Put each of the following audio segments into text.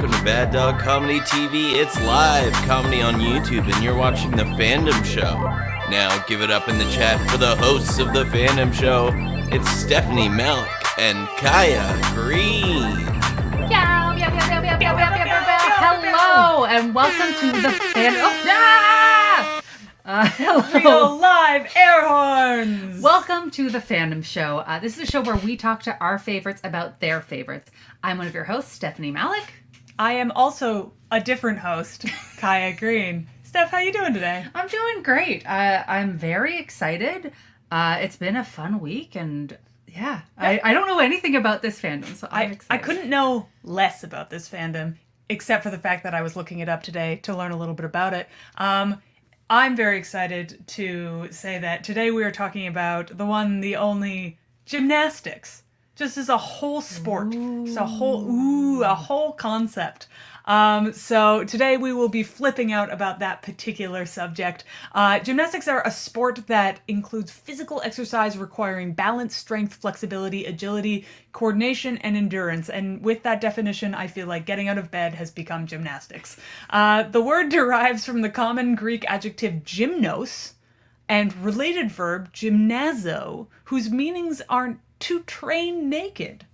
welcome to Bad Dog Comedy TV. It's live comedy on YouTube, and you're watching the Fandom Show. Now give it up in the chat for the hosts of the Fandom Show. It's Stephanie, Malek, and Kyah Green. Hello, and welcome to the Fandom. Real live air horns! Welcome to the Fandom Show. This is a show where we talk to our favorites about their favorites. I'm one of your hosts, Stephanie Malek. I am also a different host, Kyah Green. Steph, how you doing today? I'm doing great. I'm very excited. It's been a fun week, and yeah, I don't know anything about this fandom, so I'm excited. I couldn't know less about this fandom, except for the fact that I was looking it up today to learn a little bit about it. I'm very excited to say that today we are talking about the one, the only, gymnastics. Just as a whole sport. Just a whole concept. So today we will be flipping out about that particular subject. Gymnastics are a sport that includes physical exercise requiring balance, strength, flexibility, agility, coordination, and endurance. And with that definition, I feel like getting out of bed has become gymnastics. The word derives from the common Greek adjective gymnos and related verb gymnazo, whose meanings are to train naked.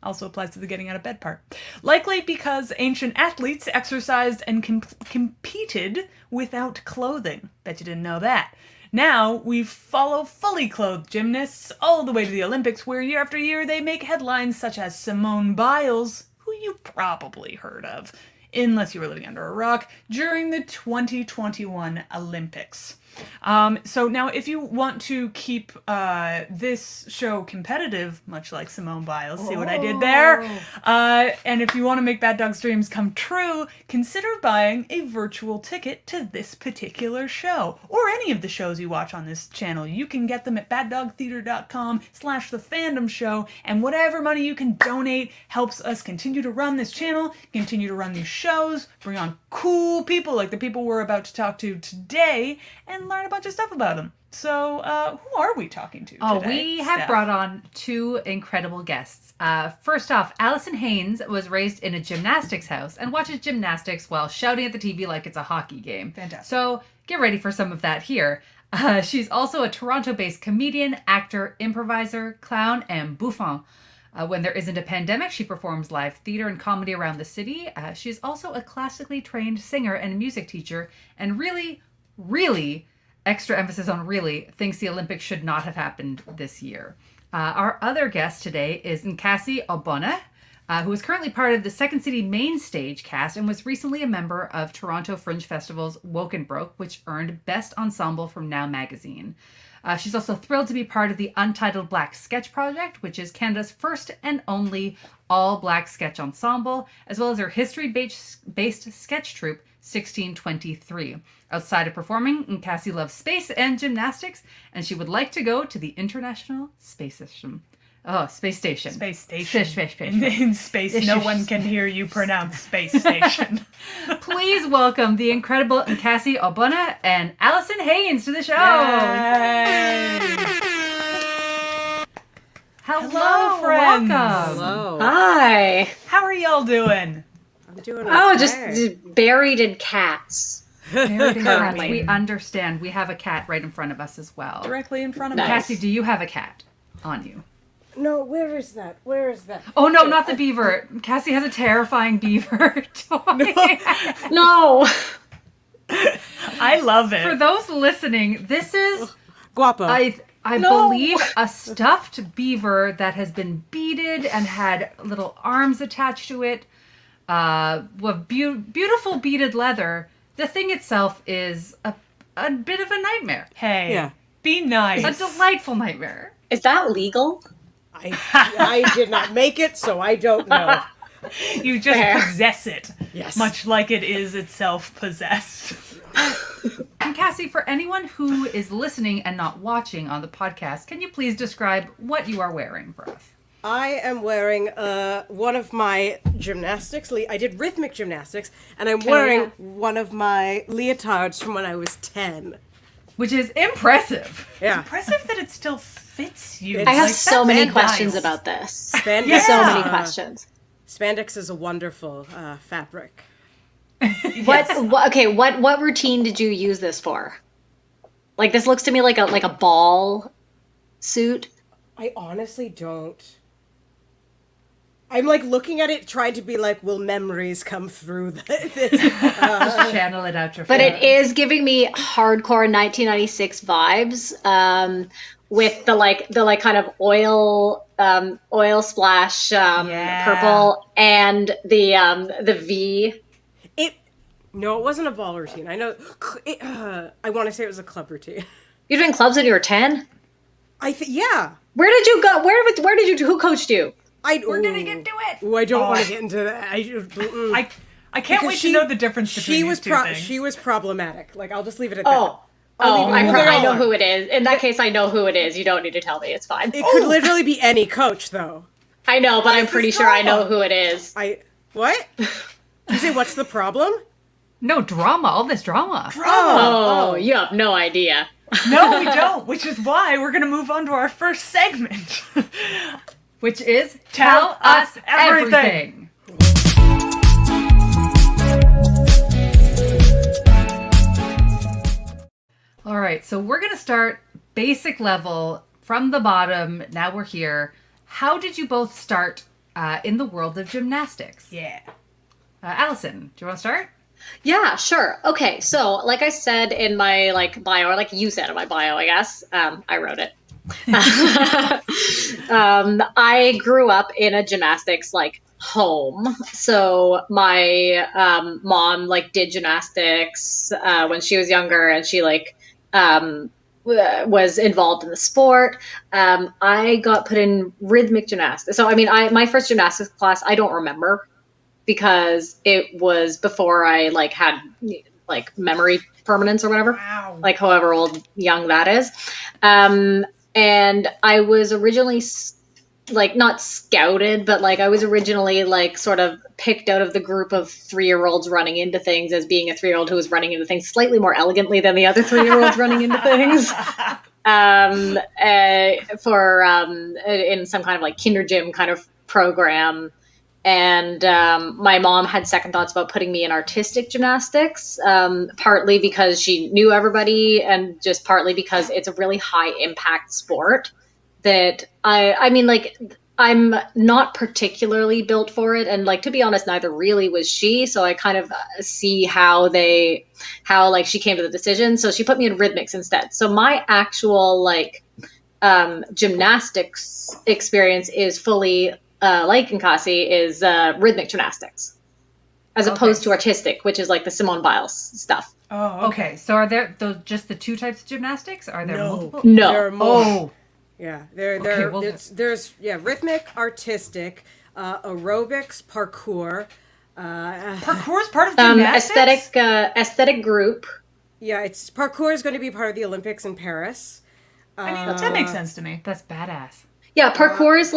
Also applies to the getting out of bed part. Likely because ancient athletes exercised and competed without clothing. Bet you didn't know that. Now we follow fully clothed gymnasts all the way to the Olympics, where year after year they make headlines such as Simone Biles, who you probably heard of, unless you were living under a rock, during the 2021 Olympics. So now if you want to keep this show competitive, much like Simone Biles, see what I did there? And if you want to make Bad Dog's dreams come true, consider buying a virtual ticket to this particular show, or any of the shows you watch on this channel. You can get them at baddogtheater.com/thefandomshow, and whatever money you can donate helps us continue to run this channel, continue to run these shows, bring on cool people like the people we're about to talk to today, and learn a bunch of stuff about them. So, who are we talking to today? We have brought on two incredible guests. First off, Alison Haines was raised in a gymnastics house and watches gymnastics while shouting at the TV like it's a hockey game. Fantastic. So, get ready for some of that here. She's also a Toronto-based comedian, actor, improviser, clown, and bouffon. When there isn't a pandemic, she performs live theater and comedy around the city. She's also a classically trained singer and music teacher, and really, extra emphasis on really, thinks the Olympics should not have happened this year. Our other guest today is Nkasi Ogbonnah, who is currently part of the Second City main stage cast and was recently a member of Toronto Fringe Festival's Woke and Broke, which earned Best Ensemble from Now magazine. She's also thrilled to be part of the Untitled Black Sketch Project, which is Canada's first and only all-black sketch ensemble, as well as her history-based sketch troupe, 1623. Outside of performing, Nkasi loves space and gymnastics, and she would like to go to the International Space Station. Oh, Space Station. Space Station. Space. In space, no one can hear you pronounce Space Station. Please welcome the incredible Nkasi Ogbonnah and Alison Haines to the show. Yay! Hello, friends. Welcome. Hello. Hi. How are y'all doing? I'm doing Oh, okay. just buried in cats. Currently. We understand. We have a cat right in front of us as well. Directly in front of Nice. me. Cassie, do you have a cat on you? No, where is that? Where is that? Oh, no, not the beaver. Cassie has a terrifying beaver toy. No. I love it. For those listening, this is, Guapo. I No. believe, a stuffed beaver that has been beaded and had little arms attached to it. With beautiful beaded leather. The thing itself is a bit of a nightmare. Hey, Yeah. be nice. A delightful nightmare. Is that legal? I did not make it, so I don't know. You just Fair. possess it. Yes. Much like it is itself possessed. And Cassie, for anyone who is listening and not watching on the podcast, can you please describe what you are wearing for us? I am wearing one of my gymnastics. I did rhythmic gymnastics, and I'm wearing one of my leotards from when I was 10. Which is impressive. Yeah. Impressive that it still fits you. I have Like, so that's many nice. questions about this. Fan- Yeah. So many questions. Spandex is a wonderful fabric. What routine did you use this for? Like, this looks to me like a ball suit. I honestly don't. I'm like looking at it, trying to be like, will memories come through this? Just channel it out your But phone. it is giving me hardcore 1996 vibes, with the kind of oil splash purple and the V. No, it wasn't a ball routine. I know. I want to say it was a club routine. You doing clubs when you were 10? Yeah. Where did you go? Where did you? Who coached you? We're gonna get to it. Ooh, I don't want to get into that. I can't Because wait to know the difference between these two things. She was problematic. Like, I'll just leave it at Oh, that. I know who it is. In that case, I know who it is. You don't need to tell me. It's fine. It could literally be any coach, though. I know, but I'm pretty sure I know who it is. What? You say, what's the problem? No drama. All this drama. Oh, you have no idea. No, we don't, which is why we're going to move on to our first segment. Which is Tell Us Everything. All right, so we're going to start basic level from the bottom. Now we're here. How did you both start in the world of gymnastics? Yeah. Alison, do you want to start? Yeah, sure. Okay, so like I said in my bio, or like you said in my bio, I guess, I wrote it. I grew up in a gymnastics home. So my mom did gymnastics when she was younger, and she was involved in the sport. I got put in rhythmic gymnastics. So I mean, my first gymnastics class I don't remember, because it was before I had memory permanence or whatever. Wow. However young that is. And I was originally not scouted, but I was originally sort of picked out of the group of 3-year-olds running into things as being a 3-year-old who was running into things slightly more elegantly than the other 3-year-olds running into things. In some kind of kinder gym kind of program. And my mom had second thoughts about putting me in artistic gymnastics, partly because she knew everybody, and just partly because it's a really high impact sport that I'm not particularly built for it. And to be honest, neither really was she. So I kind of see how she came to the decision. So she put me in rhythmics instead. So my actual gymnastics experience is fully like Nkasi is rhythmic gymnastics, as opposed to artistic, which is the Simone Biles stuff. Oh, Okay, so are there just the two types of gymnastics? Are there multiple? No. There are more. Oh, Yeah, there's rhythmic, artistic, aerobics, parkour. parkour is part of gymnastics? Aesthetic group. Yeah, parkour is going to be part of the Olympics in Paris. I mean, that makes sense to me. that's badass. Yeah, parkour is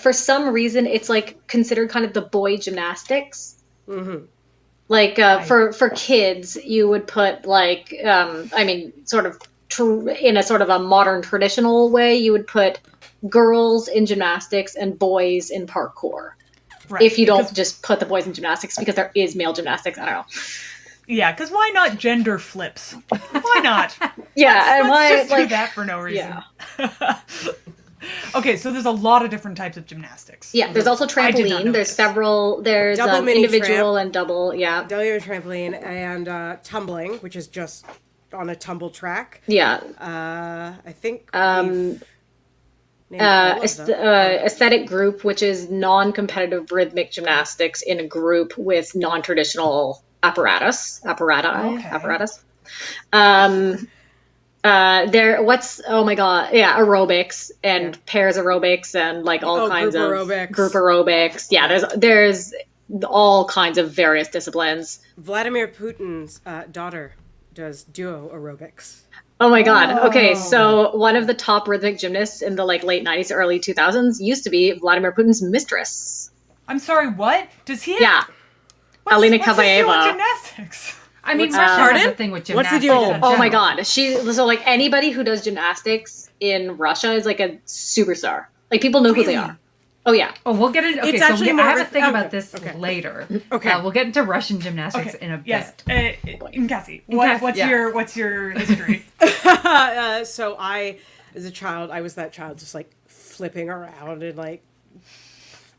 for some reason it's considered kind of the boy gymnastics. Mm-hmm. For kids, you would put in a sort of a modern traditional way, you would put girls in gymnastics and boys in parkour. Right, if you don't just put the boys in gymnastics, because there is male gymnastics. I don't know. Yeah, because why not gender flips? Why not? Yeah, let's just do that for no reason. Yeah. Okay, so there's a lot of different types of gymnastics. Yeah, there's also I did not trampoline. know There's this. several. There's Double mini individual tramp. and double. Yeah. Delio trampoline and tumbling, which is just on a tumble track. Yeah. I think we've named all of them. Aesthetic group, which is non-competitive rhythmic gymnastics in a group with non-traditional apparatus. Aerobics and pairs aerobics and all kinds of group aerobics. Yeah, there's all kinds of various disciplines. Vladimir Putin's daughter does duo aerobics. Oh my god. Okay, so one of the top rhythmic gymnasts in the late 90s, early 2000s used to be Vladimir Putin's mistress. I'm sorry, what? Does he have... Yeah. What's Alina his deal with Kabaeva. gymnastics? I mean, Russia has a thing with What's the gymnastics. deal with in that? Oh my general. god. Anybody who does gymnastics in Russia is a superstar. People know who they are. Oh yeah. Oh, we'll get into. Okay, It's so actually I more have a of a- thing okay, about this okay. later. Okay. We'll get into Russian gymnastics in a bit. Yes. Nkasi, Nkasi, what's yeah. what's your history? So as a child, I was that child just like flipping around and like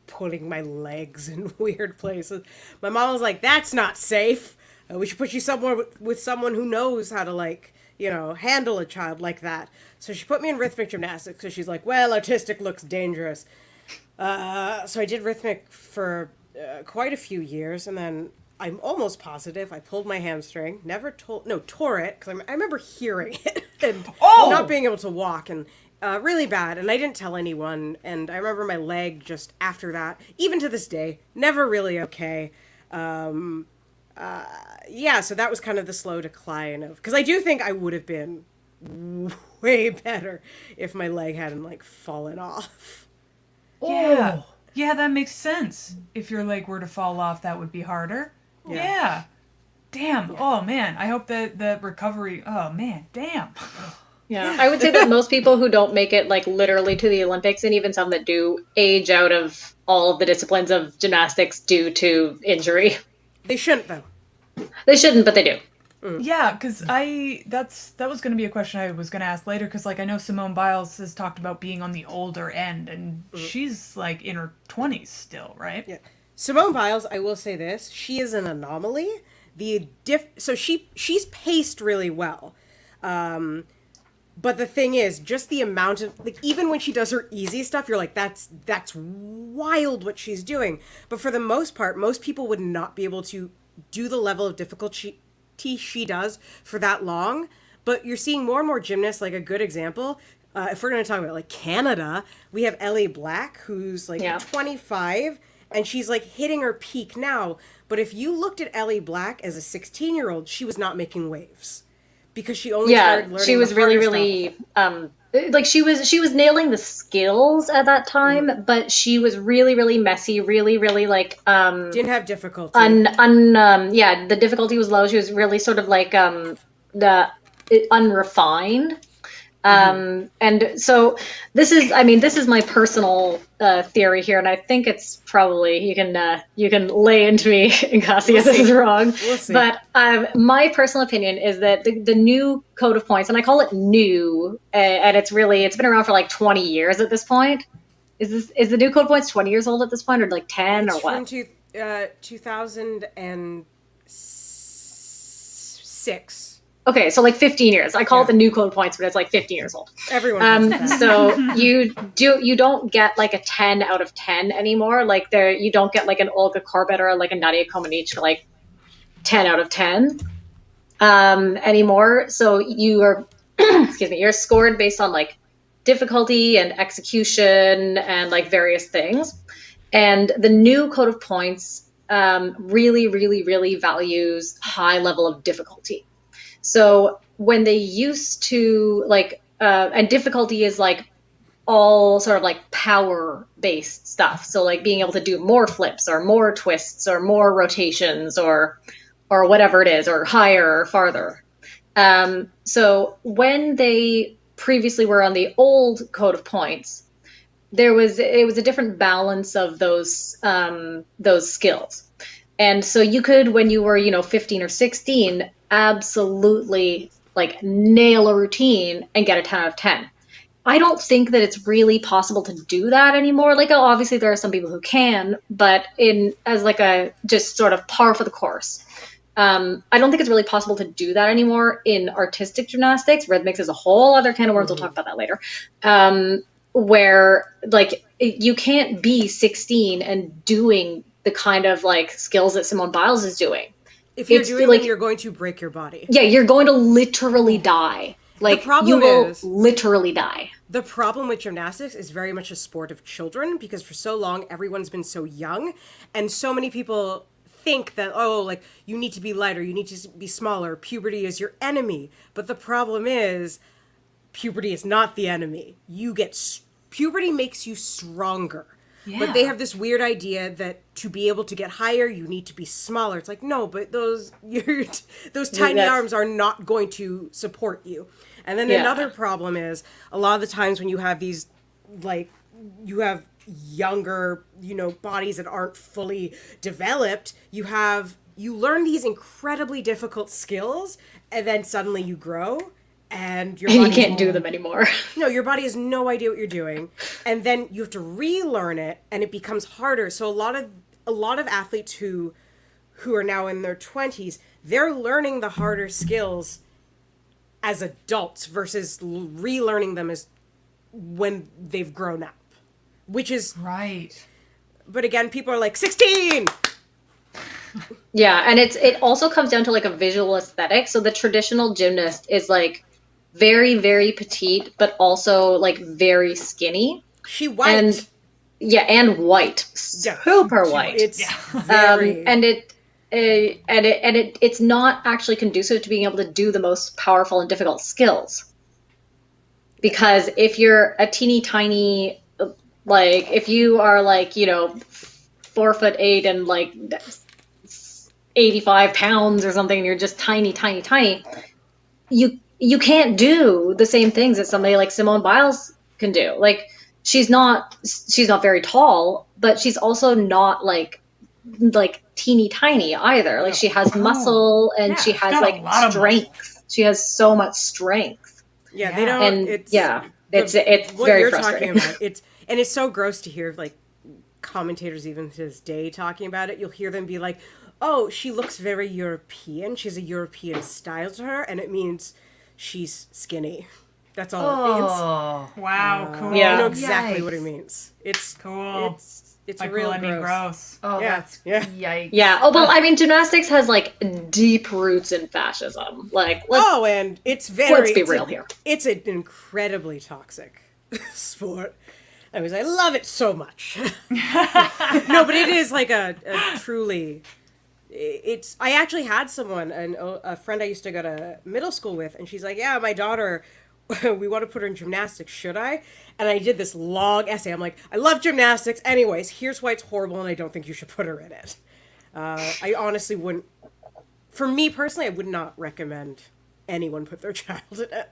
putting my legs in weird places. My mom was like, "That's not safe. We should put you somewhere with someone who knows how to like, handle a child like that." So she put me in rhythmic gymnastics. So she's like, "Well, artistic looks dangerous." So I did rhythmic for quite a few years, and then I'm almost positive I pulled my hamstring. Tore it, because I remember hearing it and not being able to walk, and really bad. And I didn't tell anyone. And I remember my leg just after that, even to this day, never really okay. So that was kind of the slow decline of, because I do think I would have been way better if my leg hadn't like fallen off. Yeah. Yeah, that makes sense. If your leg were to fall off, that would be harder. Yeah. Damn. Yeah. Oh, man. I hope that the recovery... Oh, man. Damn. Yeah. I would say that most people who don't make it like literally to the Olympics, and even some that do, age out of all of the disciplines of gymnastics due to injury. They shouldn't, though. They shouldn't, but they do. Yeah, because that was going to be a question I was going to ask later, because like I know Simone Biles has talked about being on the older end, and she's like in her 20s still, right? Yeah. Simone Biles, I will say this, she is an anomaly. So she's paced really well. But the thing is, just the amount of, like, even when she does her easy stuff, you're like, that's wild what she's doing. But for the most part, most people would not be able to do the level of difficulty she does for that long. But you're seeing more and more gymnasts, like a good example. If we're going to talk about like Canada, we have Ellie Black, who's like 25, and she's like hitting her peak now. But if you looked at Ellie Black as a 16-year-old, she was not making waves because she only started learning. She was really like she was nailing the skills at that time, but she was really messy, really like didn't have difficulty. The difficulty was low. She was really sort of like unrefined. And so this is my personal theory here, and I think it's probably you can lay into me, Nkasi, if this is wrong. We'll see. But my personal opinion is that the new code of points, and I call it new, and it's been around for like 20 years at this point. Is the new code of points 20 years old at this point, or like 10 or what? From 2006. Okay, so like 15 years. I call it the new code points, but it's like 15 years old. Everyone calls it that. So you don't get like a 10 out of 10 anymore. Like you don't get like an Olga Korbut or like a Nadia Comaneci like 10 out of 10 anymore. So you are you're scored based on like difficulty and execution and like various things. And the new code of points really values high level of difficulty. So when they used to like, and difficulty is like all sort of like power based stuff. So like being able to do more flips or more twists or more rotations or whatever it is, or higher or farther. So when they previously were on the old code of points, it was a different balance of those skills. And so you could, when you were, 15 or 16, absolutely like nail a routine and get a 10 out of 10. I don't think that it's really possible to do that anymore. Like, obviously there are some people who can, but as like a just sort of par for the course. I don't think it's really possible to do that anymore in artistic gymnastics. Rhythmics is a whole other can of worms. We'll talk about that later. Where like you can't be 16 and doing the kind of like skills that Simone Biles is doing. If you're doing it, you're going to break your body. Yeah, you're going to literally die. Like, you will literally die. The problem with gymnastics is very much a sport of children, because for so long, everyone's been so young, and so many people think that, like, you need to be lighter, you need to be smaller, puberty is your enemy. But the problem is, puberty is not the enemy. Puberty makes you stronger. Yeah. But they have this weird idea that to be able to get higher, you need to be smaller. It's like, no, but those tiny arms are not going to support you. And then another problem is a lot of the times when you have these, like, you have younger, bodies that aren't fully developed, you learn these incredibly difficult skills, and then suddenly you grow, and your body you can't do them anymore. No, your body has no idea what you're doing, and then you have to relearn it, and it becomes harder. So a lot of athletes who are now in their 20s, they're learning the harder skills as adults versus relearning them as when they've grown up, which is Right. But again, people are like 16. Yeah, and it also comes down to like a visual aesthetic. So the traditional gymnast is like very, very petite, but also like very skinny. She white. And yeah, and white, super white. It's very... it's not actually conducive to being able to do the most powerful and difficult skills. Because if you're a teeny tiny, like if you are like 4'8" and like 85 pounds or something, and you're just tiny, you can't do the same things that somebody like Simone Biles can do. Like she's not very tall, but she's also not like teeny tiny either. Like she has muscle and she has like strength. She has so much strength. Yeah, they don't. And it's what very you're frustrating. Talking about. It's so gross to hear like commentators even to this day talking about it. You'll hear them be like, "Oh, she looks very European. She has a European style to her," and it means she's skinny. That's all it means. Wow, cool. Yeah. I know exactly Yikes. what it means. It's Cool. It's Like, real cool, I mean, gross. gross. Oh, Yeah, that's yeah. yikes. Yeah. Oh, well, I mean, gymnastics has like deep roots in fascism. Like, And it's let's be real here. It's an incredibly toxic sport. I love it so much. No, but it is like a truly. I actually had someone, a friend I used to go to middle school with, and she's like, "Yeah, my daughter, we want to put her in gymnastics. Should I?" And I did this long essay. I'm like, "I love gymnastics. Anyways, here's why it's horrible, and I don't think you should put her in it." I honestly wouldn't. For me personally, I would not recommend anyone put their child in it.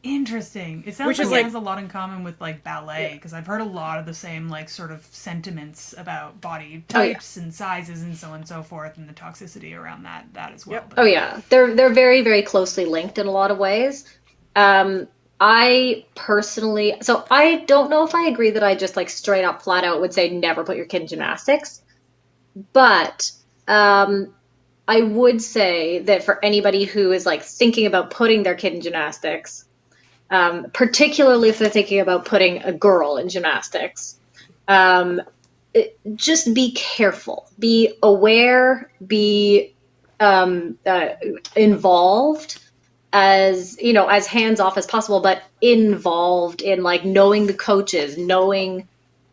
Interesting. It sounds Which like is it like- has a lot in common with like ballet, because I've heard a lot of the same like sort of sentiments about body types and sizes and so on and so forth, and the toxicity around that as well. Yep. But Oh yeah, they're very, very closely linked in a lot of ways. I personally, so I don't know if I agree that I just like straight up flat out would say never put your kid in gymnastics, but I would say that for anybody who is like thinking about putting their kid in gymnastics, particularly if they're thinking about putting a girl in gymnastics, just be careful, be aware, be involved, as as hands off as possible, but involved in like knowing the coaches, knowing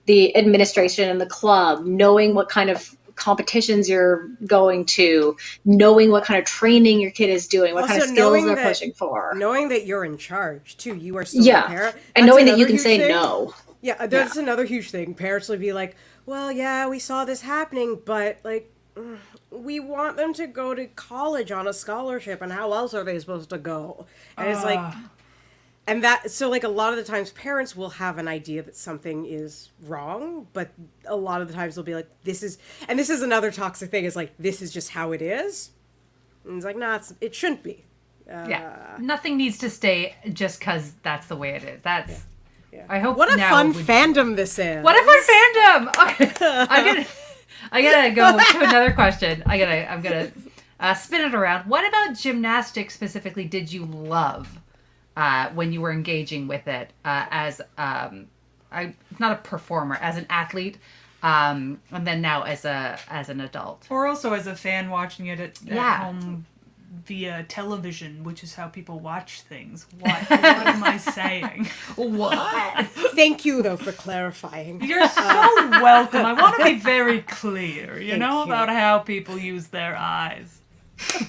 the administration and the club, knowing what kind of competitions you're going to, knowing what kind of training your kid is doing, what kind of Also, skills knowing they're that- pushing for. Knowing that you're in charge too, you are still Yeah, a parent. and That's knowing that you another can huge say thing. no. Yeah, that's another huge thing. Parents will be like, "Well, yeah, we saw this happening, but like, we want them to go to college on a scholarship, and how else are they supposed to go?" And it's like, and that, so like a lot of the times parents will have an idea that something is wrong, but a lot of the times they'll be like, this is another toxic thing, is like, this is just how it is. And it's like, nah, it shouldn't be. Yeah. Nothing needs to stay just because that's the way it is. That's. Yeah. I hope. What a now fun would- fandom this is. What a fun fandom! Okay. I gotta go to another question. I'm gonna spin it around. What about gymnastics specifically did you love when you were engaging with it as not a performer, as an athlete, and then now as an adult? or also as a fan watching it at Yeah. home via television, which is how people watch things. What am I saying? What? Thank you, though, for clarifying. You're so welcome. I want to be very clear, you know, you. about how people use their eyes.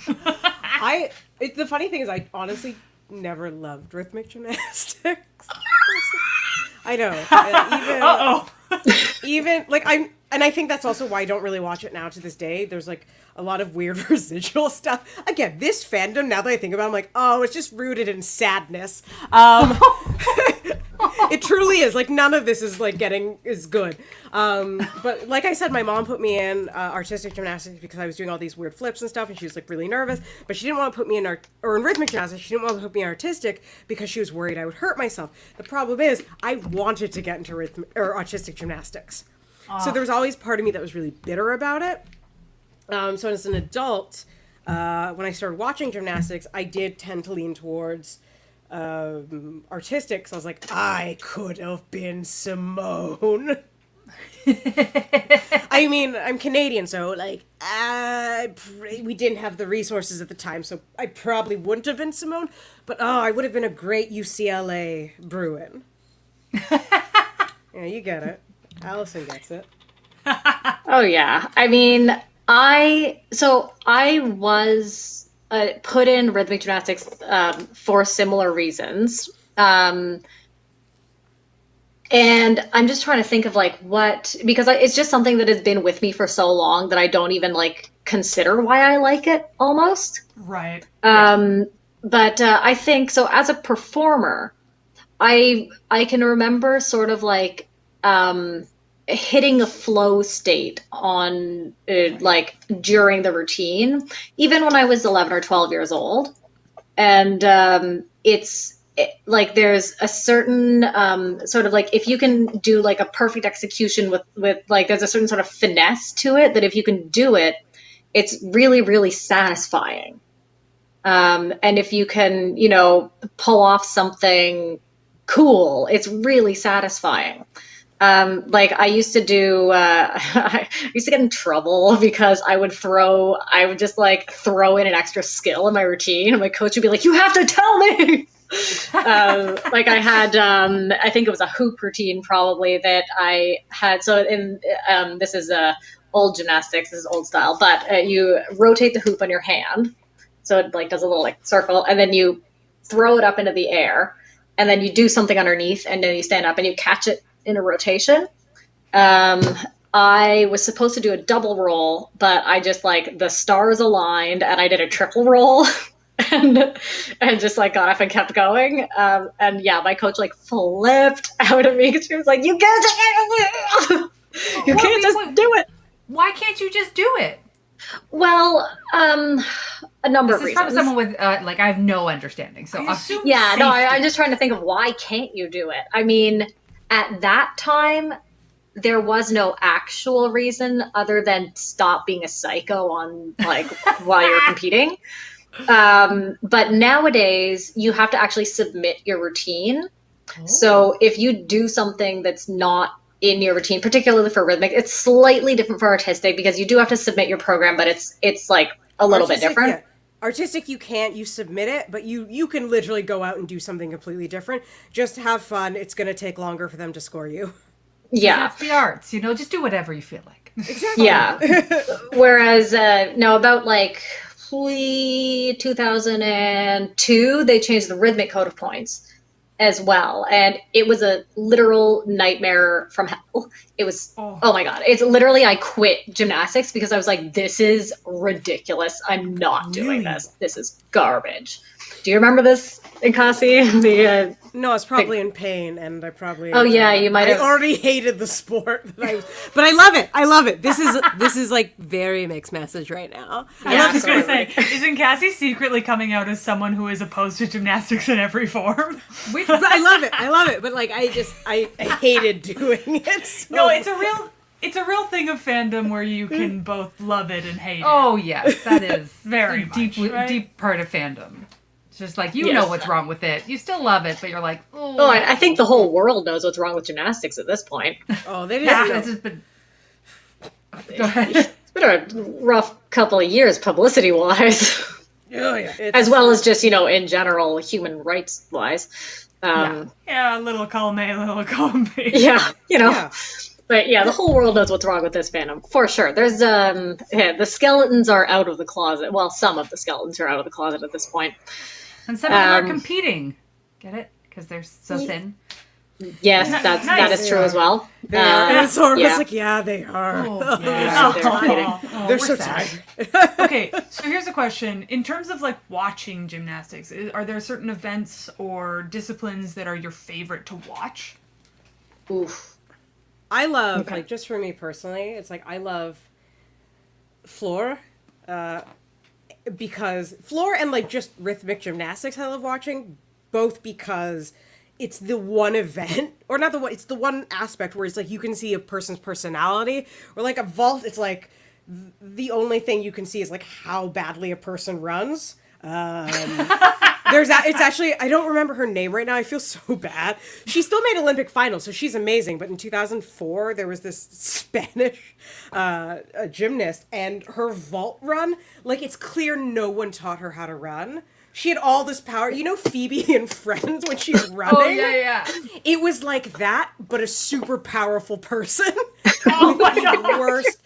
The funny thing is, I honestly never loved rhythmic gymnastics. I know. Even like I think that's also why I don't really watch it now to this day. There's like a lot of weird residual stuff. Again, this fandom, now that I think about it, I'm like, oh, it's just rooted in sadness. It truly is. Like, none of this is like is good. But like I said, my mom put me in artistic gymnastics because I was doing all these weird flips and stuff, and she was like really nervous. But she didn't want to put me in in rhythmic gymnastics. She didn't want to put me in artistic because she was worried I would hurt myself. The problem is, I wanted to get into artistic gymnastics. So there was always part of me that was really bitter about it. So as an adult, when I started watching gymnastics, I did tend to lean towards artistic. So I was like, I could have been Simone. I mean, I'm Canadian, so like, we didn't have the resources at the time, so I probably wouldn't have been Simone. But I would have been a great UCLA Bruin. Yeah, you get it. Allison gets it. Oh yeah. I mean, I was put in rhythmic gymnastics for similar reasons. And I'm just trying to think of like because it's just something that has been with me for so long that I don't even like consider why I like it almost. Right. But I think so as a performer, I can remember sort of like hitting a flow state on like during the routine, even when I was 11 or 12 years old. And like there's a certain sort of like if you can do like a perfect execution with like there's a certain sort of finesse to it that if you can do it, it's really, really satisfying. And if you can, pull off something cool, it's really satisfying. Like I used to do, I used to get in trouble because I would just like throw in an extra skill in my routine, and my coach would be like, "You have to tell me." Like I had, I think it was a hoop routine probably that I had. So this is old gymnastics, this is old style, but you rotate the hoop on your hand, so it like does a little like circle, and then you throw it up into the air, and then you do something underneath, and then you stand up and you catch it in a rotation. I was supposed to do a double roll, but I just like the stars aligned and I did a triple roll and just like got up and kept going. And yeah, my coach like flipped out at me because she was like, you can't just do it. Why can't you just do it? Well, a number of reasons. This is from someone with like I have no understanding. So yeah, no, I'm just trying to think of why can't you do it? I mean, at that time, there was no actual reason other than stop being a psycho on like while you're competing. But nowadays, you have to actually submit your routine. Oh. So if you do something that's not in your routine, particularly for rhythmic, it's slightly different for artistic because you do have to submit your program, but it's like a little bit different. Yeah. Artistic, you submit it, but you can literally go out and do something completely different. Just have fun. It's going to take longer for them to score you. Yeah. That's the arts, just do whatever you feel like. Exactly. Yeah. Whereas, about like 2002, they changed the rhythmic code of points as well. And it was a literal nightmare from hell. It was, oh my God. It's literally, I quit gymnastics because I was like, this is ridiculous. I'm not doing this. This is garbage. Do you remember this, Nkasi? No, I was probably in pain, and I probably. Oh yeah, you might have. I already hated the sport, but I love it. I love it. This is like very mixed message right now. Yeah, I was going to say, is Nkasi secretly coming out as someone who is opposed to gymnastics in every form? I love it. I love it, but like I hated doing it. So. No, it's a real thing of fandom where you can both love it and hate it. Oh yes, that is very deep part of fandom. Just like, know what's wrong with it. You still love it, but you're like, oh. Oh, I think the whole world knows what's wrong with gymnastics at this point. Oh, they didn't. Yeah, it's just been... Go ahead. It's been a rough couple of years publicity-wise. Oh, yeah. As well as just, in general, human rights-wise. Yeah, little column A, little column B. Yeah, Yeah. But yeah, the whole world knows what's wrong with this fandom, for sure. There's, the skeletons are out of the closet. Well, some of the skeletons are out of the closet at this point. And some of them are competing. Get it? Because they're so thin. Yes, that is true as well. They are. And Sora was yeah. like, yeah, they are. Oh, Yeah, yeah. they're kidding. Oh, They're we're so sad. tired. Okay, so here's a question. In terms of like watching gymnastics, are there certain events or disciplines that are your favorite to watch? Oof. I love, like, just for me personally, it's like I love floor, because floor and like just rhythmic gymnastics I love watching, both because it's the one event, or not the one, it's the one aspect where it's like you can see a person's personality, or like a vault, it's like the only thing you can see is like how badly a person runs. It's actually, I don't remember her name right now. I feel so bad. She still made Olympic finals, so she's amazing. But in 2004, there was this Spanish gymnast, and her vault run, like, it's clear no one taught her how to run. She had all this power. You know Phoebe in Friends when she's running? Oh, yeah. It was like that, but a super powerful person. Oh my The god! worst.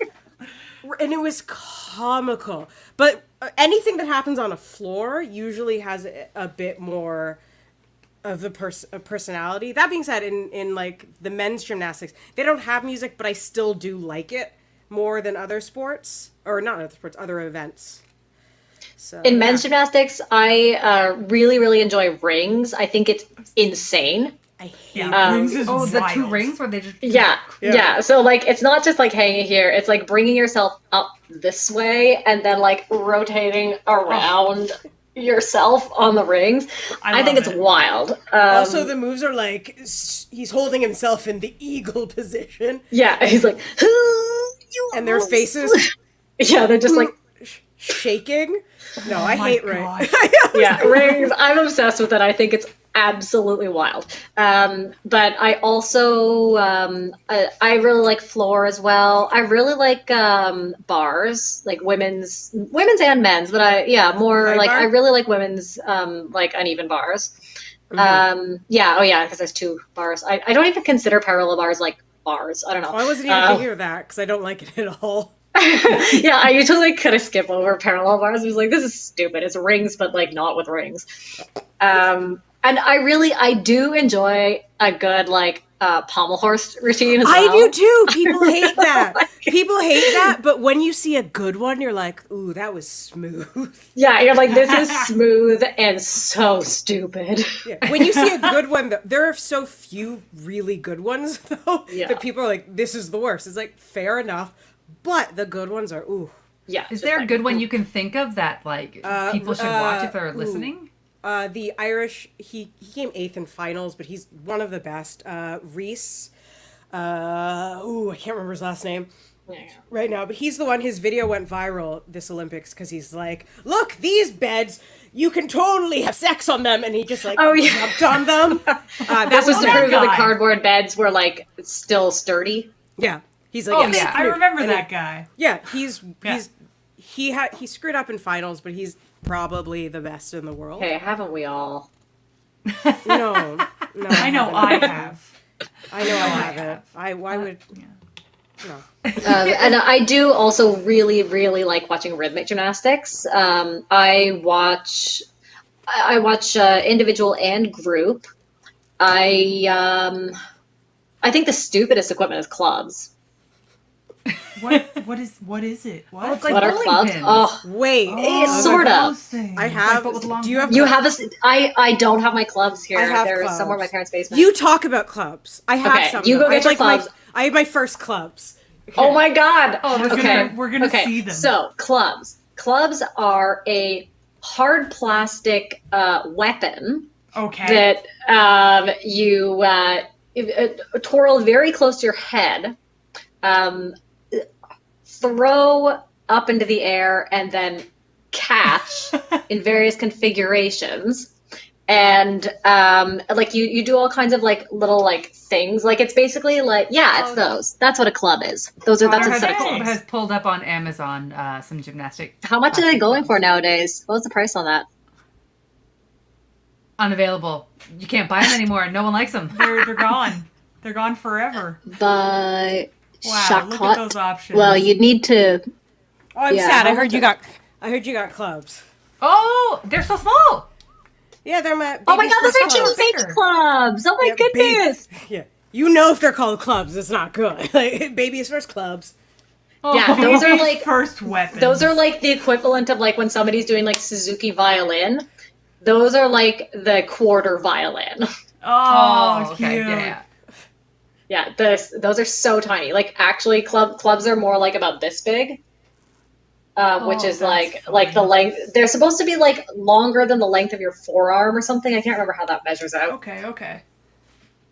And it was comical. But anything that happens on a floor usually has a bit more of the personality. That being said, in like the men's gymnastics, they don't have music, but I still do like it more than other sports, or not other sports, other events. So, In men's gymnastics, I really, really enjoy rings. I think it's insane. I hate Yeah, rings is Oh, the wild. 2 rings where they just... Yeah. So like, it's not just like hanging here. It's like bringing yourself up this way and then like rotating around yourself on the rings. I think love it's it. wild. Also, the moves are like he's holding himself in the eagle position, Yeah, he's like, and their faces yeah, they're just like, shaking. No, I my hate God. Ray. yeah, rings. I'm obsessed with it. I think it's absolutely wild. But I also, I really like floor as well. I really like bars, like women's and men's. But more High like bar? I really like women's, like uneven bars. Because there's 2 bars. I don't even consider parallel bars like bars. I don't know. I wasn't even thinking of that because I don't like it at all. Yeah, I usually like, kind of skip over parallel bars. I was like, this is stupid. It's rings, but like not with rings. And I do enjoy a good like pommel horse routine as well. I do too. People hate that. People hate that, but when you see a good one, you're like, ooh, that was smooth. Yeah, you're like, this is smooth and so stupid. Yeah. When you see a good one, there are so few really good ones, though, Yeah. that people are like, this is the worst. It's like, fair enough, but the good ones are, ooh. Yeah. Is just there a like, good one you can think of that, like, people should watch if they're listening? The Irish, he came 8th in finals, but he's one of the best. Reese, I can't remember his last name right now, but he's the one, his video went viral this Olympics because he's like, look, these beds, you can totally have sex on them, and he just like jumped on them. That was to that prove that the guy. cardboard beds were like still sturdy. Yeah. He's like, yeah. I remember that guy. Yeah, he screwed up in finals, but he's probably the best in the world. Hey, haven't we all? No, I know I have. I know I haven't. Why would? No. And I do also really, really like watching rhythmic gymnastics. I watch individual and group. I think the stupidest equipment is clubs. What is it? What? It's like What are bowling clubs? pins. Oh, Wait, it's sort of. I have. but with long Do you have? You have this. I don't have my clubs here. I have They're clubs. somewhere in my parents' basement. You talk about clubs. I have Okay, some. you of them. go I get have, your like, clubs. I have my first clubs. Oh my god. We're gonna see them. So clubs. Clubs are a hard plastic weapon Okay. that you twirl very close to your head, throw up into the air, and then catch in various configurations. And like you do all kinds of like little like things. Like it's basically like it's those. That's what a club is. That's Connor a has, set of clubs. has pulled up on Amazon some gymnastic. How much are they plastic going clubs. for nowadays? What's the price on that? Unavailable. You can't buy them anymore. No one likes them. They're gone. They're gone forever. But Wow, look at those options. Well, you'd need to. Oh, I'm Yeah, sad. I how heard much you are- got. I heard you got clubs. Oh, they're so small. Yeah, they're my Oh my baby's god, those first are clubs. cute big clubs! Oh my Yeah, goodness! Yeah, you know if they're called clubs, it's not good. Like baby's first clubs. Yeah, those are Baby's like first weapons. those are like the equivalent of like when somebody's doing like Suzuki violin. Those are like the quarter violin. Oh, okay. cute. Yeah. Yeah, those are so tiny. Like actually, clubs are more like about this big, which is that's like the fun. length. They're supposed to be like longer than the length of your forearm or something. I can't remember how that measures out. Okay.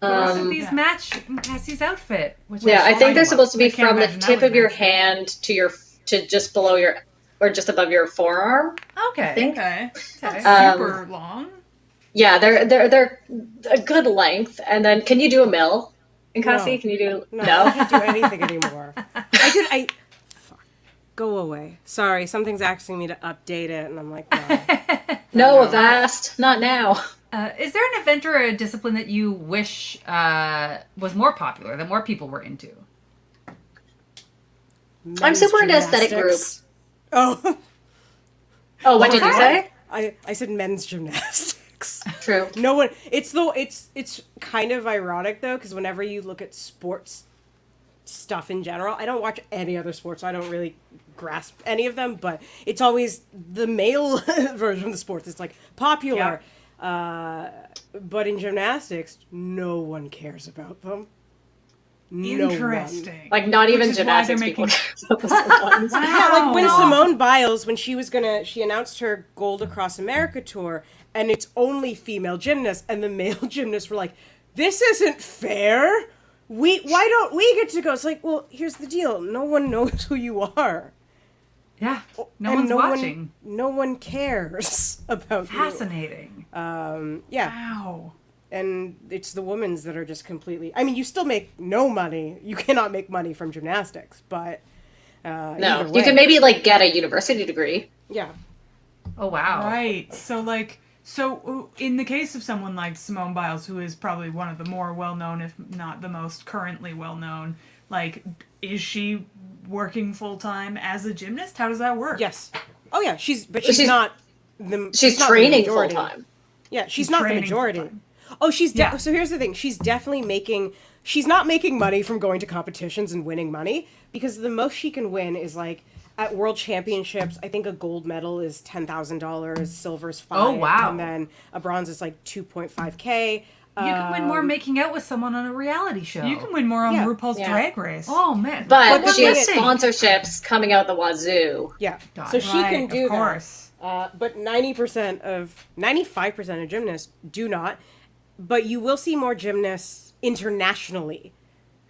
Also, these Yeah. match Cassie's outfit. Which Yeah, I think they're supposed to be I can't from the imagine that tip was of your matching. hand to just below your or just above your forearm. Okay. think. Okay. Okay. Super long. Yeah, they're a good length. And then, can you do a mill? Nkasi, No. can you do No, I no? can't do anything anymore. Fuck. Go away. Sorry, something's asking me to update it, and I'm like, no. No, Avast, not now. Is there an event or a discipline that you wish was more popular, that more people were into? I'm super into aesthetic Gymnastics. Oh, Oh, what did you Okay. say? I said men's gymnastics. True. No one. It's kind of ironic though, because whenever you look at sports stuff in general, I don't watch any other sports, so I don't really grasp any of them. But it's always the male version of the sports. It's like popular, but in gymnastics, no one cares about them. No one. Interesting. Like not even Which is why they're gymnastics people. making- Yeah, like when Wow. Simone Biles, when she announced her Gold Across America tour, and it's only female gymnasts, and the male gymnasts were like, "This isn't fair. Why don't we get to go?" It's like, well, here's the deal: no one knows who you are. Yeah. No And one's watching. No one cares about Fascinating. you. Yeah, Wow. and it's the women's that are just completely. I mean, you still make no money. You cannot make money from gymnastics, but No, either you way. can maybe like get a university degree. Yeah. Oh, wow. Right. So in the case of someone like Simone Biles, who is probably one of the more well-known, if not the most currently well-known, like, is she working full-time as a gymnast? How does that work? Yes. Oh yeah, she's She's- not the. She's not the training full majority. time. Yeah, she's not the training majority. full-time. Oh, she's Yeah. so here's the thing. She's definitely making. She's not making money from going to competitions and winning money, because the most she can win is like at World Championships. I think a gold medal is $10,000, silver's $5,000, Oh, wow. and then a bronze is like $2.5K. You can win more making out with someone on a reality show. You can win more on Yeah. RuPaul's Yeah. Drag Race. Oh, man. But the she has thing is- sponsorships coming out the wazoo. Yeah, Got so it. she can Right, do of that. course. But 95% of gymnasts do not. But you will see more gymnasts internationally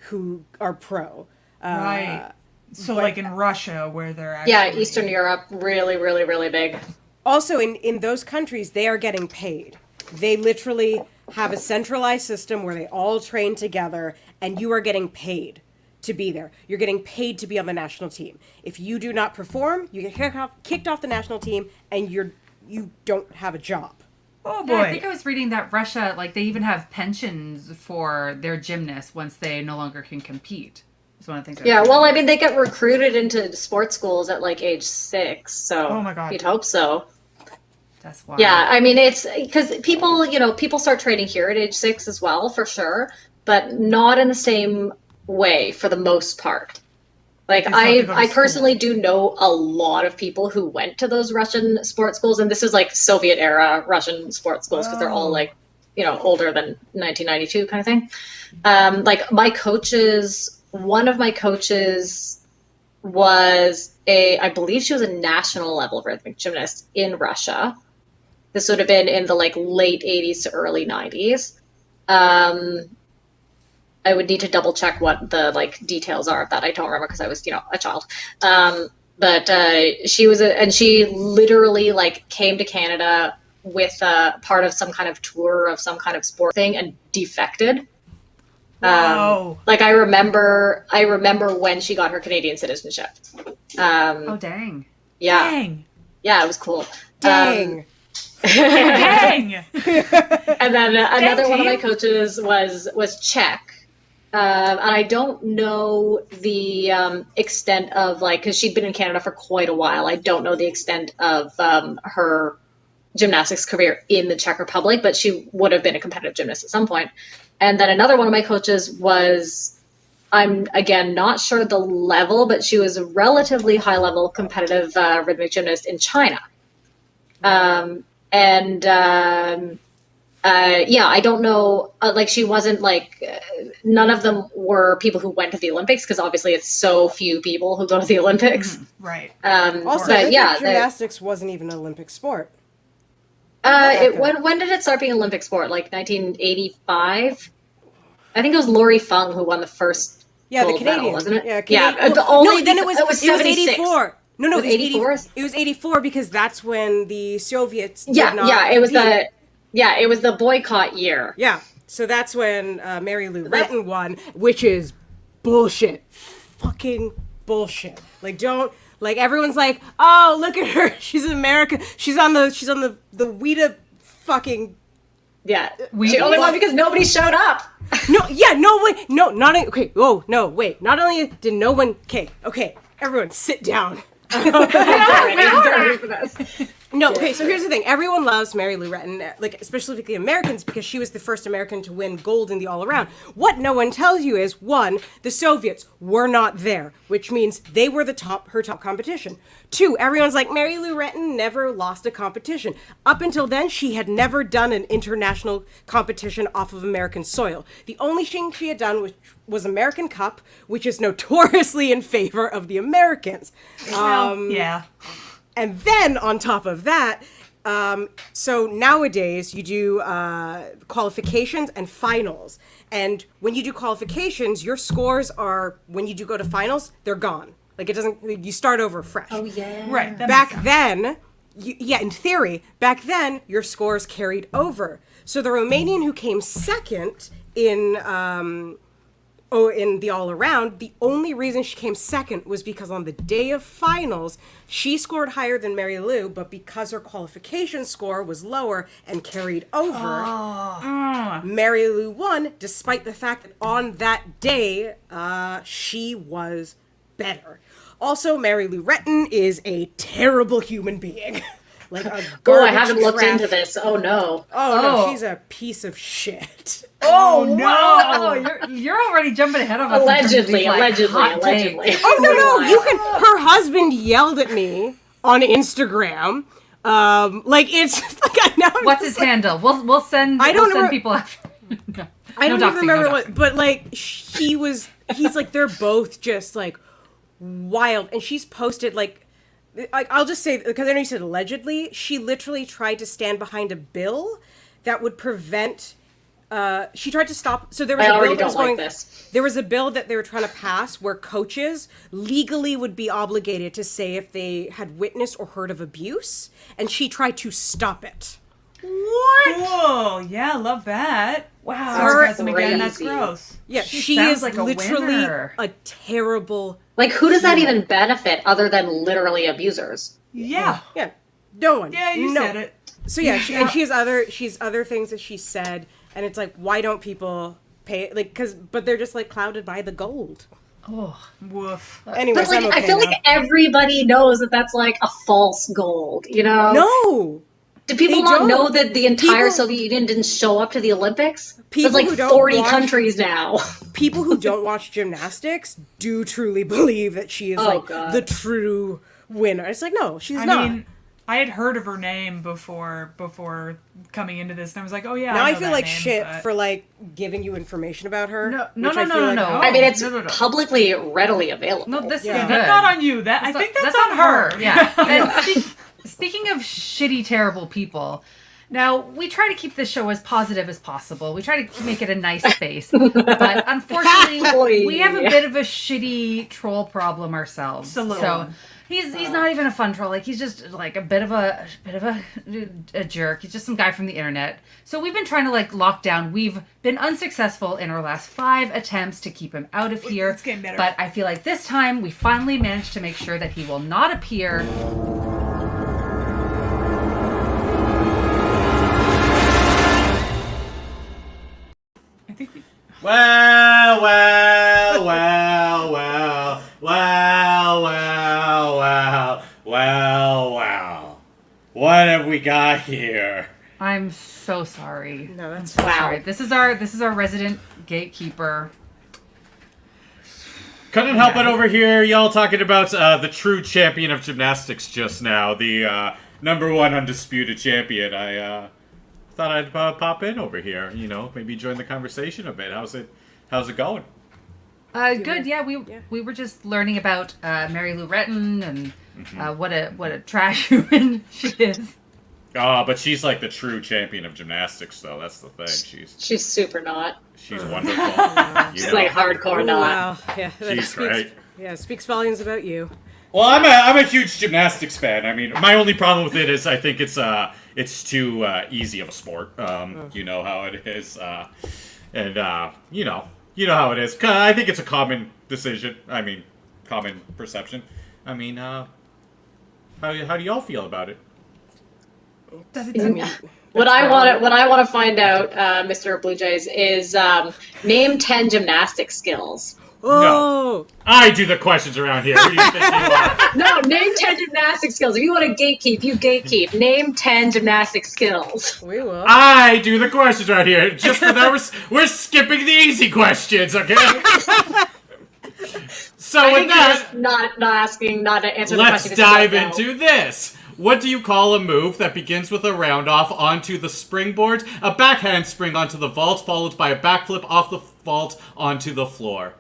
who are pro. Right. So, but- like in Russia, where they're actually... Yeah, Eastern Europe, really, really, really big. Also, in those countries, they are getting paid. They literally have a centralized system where they all train together, and you are getting paid to be there. You're getting paid to be on the national team. If you do not perform, you get kicked off the national team, and you don't have a job. Oh, boy. Yeah, I think I was reading that Russia, like, they even have pensions for their gymnasts once they no longer can compete. It's one of the things. Yeah, well, I mean, they get recruited into sports schools at like age 6, so Oh my God. you'd hope so. That's why. Yeah, I mean, it's because people start training here at age 6 as well, for sure, but not in the same way for the most part. Like, They still have to go to I school. personally do know a lot of people who went to those Russian sports schools, and this is like Soviet era Russian sports schools because they're all Oh. like, older than 1992 kind of thing. Like one of my coaches was I believe she was a national level rhythmic gymnast in Russia. This would have been in the like late 80s to early 90s. I would need to double check what the like details are of that. I don't remember because I was, a child. But she was and she literally like came to Canada with part of some kind of tour of some kind of sport thing and defected. Wow. Like I remember when she got her Canadian citizenship. Oh, dang. Yeah, Dang. yeah, it was cool. Dang. Dang. And then another one of my team. coaches was Czech. And I don't know the extent of like, because she'd been in Canada for quite a while. I don't know the extent of her gymnastics career in the Czech Republic, but she would have been a competitive gymnast at some point. And then another one of my coaches was, I'm again not sure the level, but she was a relatively high level competitive rhythmic gymnast in China. I don't know, like she wasn't like, none of them were people who went to the Olympics, because obviously it's so few people who go to the Olympics. Right. Also, but yeah, gymnastics wasn't even an Olympic sport. when did it start being an Olympic sport? Like 1985? I think it was Lori Fung who won the first Yeah, the gold medal, Canadian. wasn't it? Yeah, Canadian. Yeah, but Well, only no, then it because was 76. 84. No, it was 84? 84. It was 84 because that's when the Soviets did Yeah, not yeah, it was compete. it was the boycott year. Yeah, so that's when Mary Lou Retton won, which is bullshit. Fucking bullshit. Like, don't, like, everyone's like, oh, look at her, she's American, she's on the Weta fucking, Yeah, she only won because nobody showed up. okay, oh, no, wait, not only did no one, okay, everyone sit down. No, okay, so here's the thing. Everyone loves Mary Lou Retton, like, specifically Americans, because she was the first American to win gold in the all-around. What no one tells you is, one, the Soviets were not there, which means they were her top competition. Two, everyone's like, Mary Lou Retton never lost a competition. Up until then, she had never done an international competition off of American soil. The only thing she had done was American Cup, which is notoriously in favor of the Americans. Yeah. And then on top of that, so nowadays you do qualifications and finals. And when you do qualifications, your scores are, when you do go to finals, they're gone. Like, it doesn't, you start over fresh. Oh, yeah. Right. Back then, in theory, back then, your scores carried over. So the Romanian who came second in the all-around, the only reason she came second was because on the day of finals, she scored higher than Mary Lou, but because her qualification score was lower and carried over, Mary Lou won, despite the fact that on that day, she was better. Also, Mary Lou Retton is a terrible human being. Like a Oh, I haven't looked trash- into this. Oh, no. Oh, no, she's a piece of shit. Oh no! You're already jumping ahead of us. Allegedly. Hot takes. Oh, no, you can. Her husband yelled at me on Instagram. It's like now. What's his handle? We'll send. I don't we'll send remember- people after. No. I don't No even doxing, remember no what, doxing. but like he's like, they're both just like wild, and she's posted like I'll just say, because I know you said allegedly, she literally tried to stand behind a bill that would prevent. She tried to stop. So there was I a already bill that was don't like going. this. There was a bill that they were trying to pass where coaches legally would be obligated to say if they had witnessed or heard of abuse, and she tried to stop it. What? Cool. Yeah, love that. Wow. Sarcasm again. That's Crazy. gross. Yeah, She she sounds is like a literally winner. a terrible. Like, who does that even benefit other than literally abusers? Yeah. Yeah, no one. Yeah, you no. said it. So yeah, and she has other things that she said, and it's like, why don't people pay? Like, but they're just like clouded by the gold. Oh, Woof. Anyways, But, like, I'm okay I feel now. like everybody knows that that's, like, a false gold, you know? No. Do people they not don't. know that the entire People- Soviet Union didn't show up to the Olympics? People There's, who like, don't 40 watch- countries now. People who don't watch gymnastics do truly believe that she is like God. the true winner. It's like, no, she's I not. mean, I had heard of her name before coming into this, and I was like, oh yeah. Now I know feel that like name, shit but- for like giving you information about her. No, which no, I no, feel no, like- no. I mean, it's No, no, no. publicly readily available. no, this Yeah. is That's good. not on you. I think that's on her. Yeah. And speaking of shitty, terrible people, now we try to keep this show as positive as possible. We try to make it a nice space, but unfortunately, we have a bit of a shitty troll problem ourselves. Just a little So one. he's not even a fun troll. Like, he's just like a bit of a jerk. He's just some guy from the internet. So we've been trying to like lock down. We've been unsuccessful in our last 5 attempts to keep him out of here. It's getting better. But I feel like this time we finally managed to make sure that he will not appear. I think we- Well, well, well, well, well, well, well, well, well. What have we got here? I'm so sorry. No, that's So Wow. sorry. This is our resident gatekeeper. Couldn't help it over here, y'all talking about the true champion of gymnastics just now, the #1 undisputed champion. I thought I'd pop in over here, maybe join the conversation a bit. How's it going? Good. Yeah, we were just learning about Mary Lou Retton and what a trash human she is. Oh, but she's like the true champion of gymnastics, though. That's the thing. She's super not. She's wonderful. She's like hardcore not. Wow. Yeah, that She's speaks, great. Yeah, speaks volumes about you. Well, I'm a huge gymnastics fan. I mean, my only problem with it is I think it's too easy of a sport. You know how it is, and you know how it is. I think it's a common decision. I mean, common perception. I mean, how do y'all feel about it? What I want to find out, Mr. Blue Jays, is name 10 gymnastic skills. Oh, I do the questions around here. Who do you think you are? No, name 10 gymnastic skills. If you want to gatekeep, you gatekeep. Name 10 gymnastic skills. we will. I do the questions around here. Just for that, we're skipping the easy questions, okay? So I with think that, you're just not answering the let's question. dive because you into this. What do you call a move that begins with a round off onto the springboard, a backhand spring onto the vault, followed by a backflip off the vault onto the floor?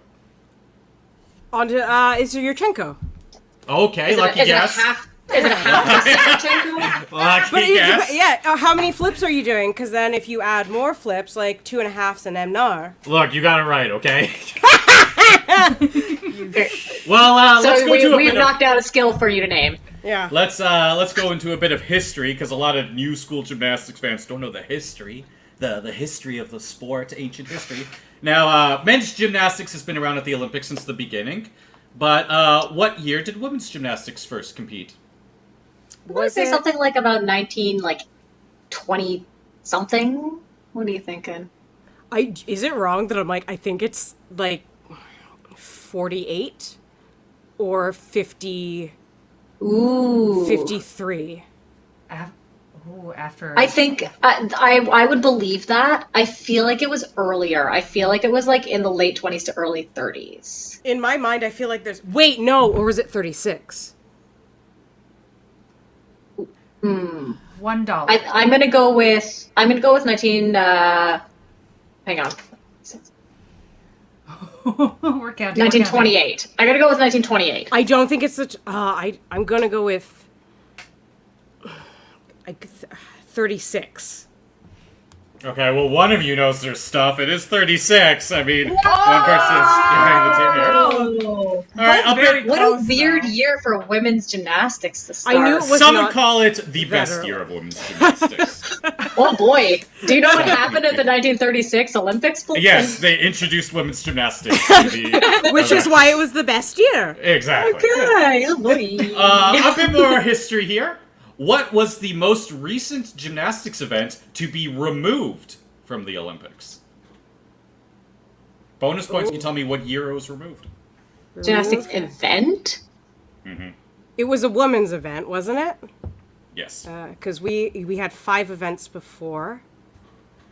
On to is Yurchenko. Okay, don't know. lucky guess. Is it a half Yurchenko? Lucky guess. Yeah, how many flips are you doing? Because then if you add more flips, like 2.5's an MNAR. Look, you got it right, okay? Well, let's So go to a we've bit knocked out a skill for you to name. Yeah. Let's go into a bit of history, because a lot of new school gymnastics fans don't know the history, the history of the sport, ancient history. Now, men's gymnastics has been around at the Olympics since the beginning, but what year did women's gymnastics first compete? I want to say something like about 20 something. What are you thinking? Is it wrong that I'm like, I think it's like 48 or 50, Ooh. 53. After I think I would believe that. I feel like it was earlier. I feel like it was like in the late 20s to early 30s. In my mind, I feel like there's... Wait, no, or was it 36? $1. I'm gonna go with 19. Hang on, We're counting. 1928. I gotta go with 1928. I don't think it's such... I'm gonna go with... 36. Okay, well, one of you knows their stuff. It is 36. I mean, one person's carrying the team here. Oh, All right, I'll bet what a weird year for women's gymnastics to start. I knew it was some would not call it the that best early. year of women's gymnastics. Oh boy, do you know what happened at the 1936 Olympics? Yes, they introduced women's gymnastics to the Which is why it was the best year. Exactly. Okay, oh boy. A bit more history here. What was the most recent gymnastics event to be removed from the Olympics? Bonus points if you tell me what year it was removed. Gymnastics event? It was a women's event, wasn't it? Yes. Because we had 5 events before.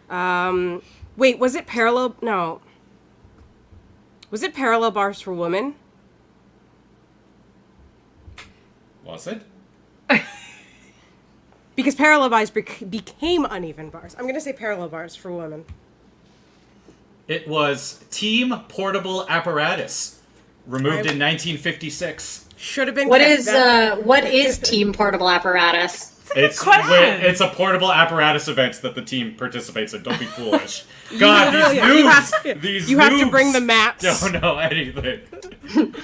Wait, was it parallel? No. Was it parallel bars for women? Was it? Because parallel bars became uneven bars. I'm going to say parallel bars for women. It was Team Portable Apparatus, removed in 1956. Should have been. What is Team Portable Apparatus? It's question. it's a portable apparatus event that the team participates in. Don't be foolish. God, these You noobs! have to bring the mats. Don't know anything.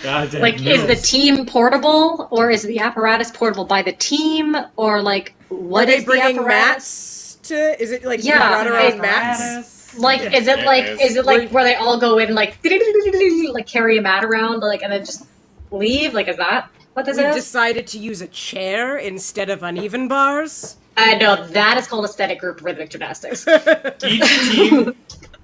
Goddamn Like, noobs. is the team portable, or is the apparatus portable by the team, or like what Are they is the bringing apparatus? mats to? Is it like Yeah, you brought around it- mats? Like, is it like where they all go in like like carry a mat around, like, and then just leave? Like, is that what this We've is? decided to use a chair instead of uneven bars. No, that is called aesthetic group rhythmic gymnastics.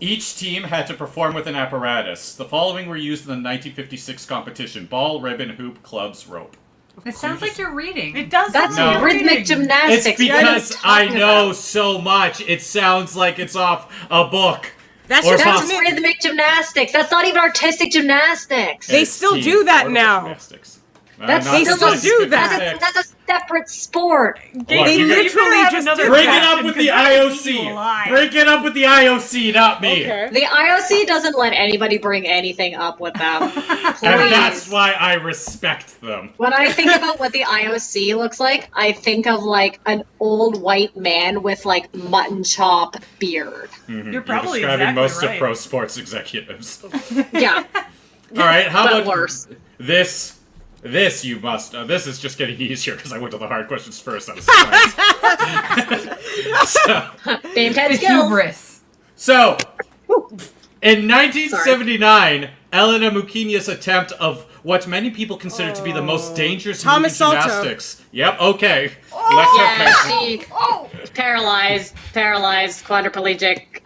Each team had to perform with an apparatus. The following were used in the 1956 competition: ball, ribbon, hoop, clubs, rope. It sounds like you're reading. It does. That's sound like rhythmic reading. gymnastics. It's What are you because I talking know about? so much. It sounds like it's off a book. That's Or just pop- That's rhythmic gymnastics. That's not even artistic gymnastics. They still It's do that photo now. gymnastics. That's Not They still gymnastics do that. 56. That's a separate sport. Look, They you You literally better have just another did Break it question, up with 'cause the I'm gonna eat you IOC. alive. Break it up with the IOC, not me. Okay. The IOC doesn't let anybody bring anything up with them. And Please. that's why I respect them. When I think about what the IOC looks like, I think of like an old white man with like mutton chop beard. You're probably describing exactly most right. of pro sports executives. Yeah, All right, how but about worse. this? This you must. This is just getting easier because I went to the hard questions first. Out of surprise. Name 10 The skills. hubris. So, in 1979, Elena Mukinia's attempt of what many people consider to be the most dangerous move in Thomas Salto. gymnastics. Yep. Okay. Left Yeah, hook. she paralyzed, quadriplegic,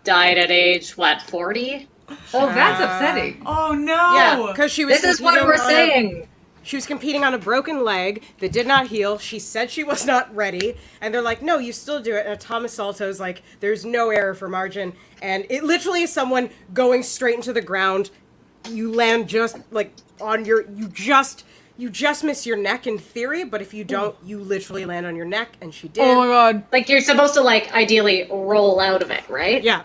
died at age, 40? Oh, that's upsetting. Oh no! Yeah, because she was. This is what competing we're on a- saying. She was competing on a broken leg that did not heal. She said she was not ready, and they're like, "No, you still do it." And Thomas Salto's like, "There's no error for margin," and it literally is someone going straight into the ground. You land just like on your. You just miss your neck in theory, but if you don't, you literally land on your neck, and she did. Oh my god! Like, you're supposed to, like, ideally roll out of it, right? Yeah.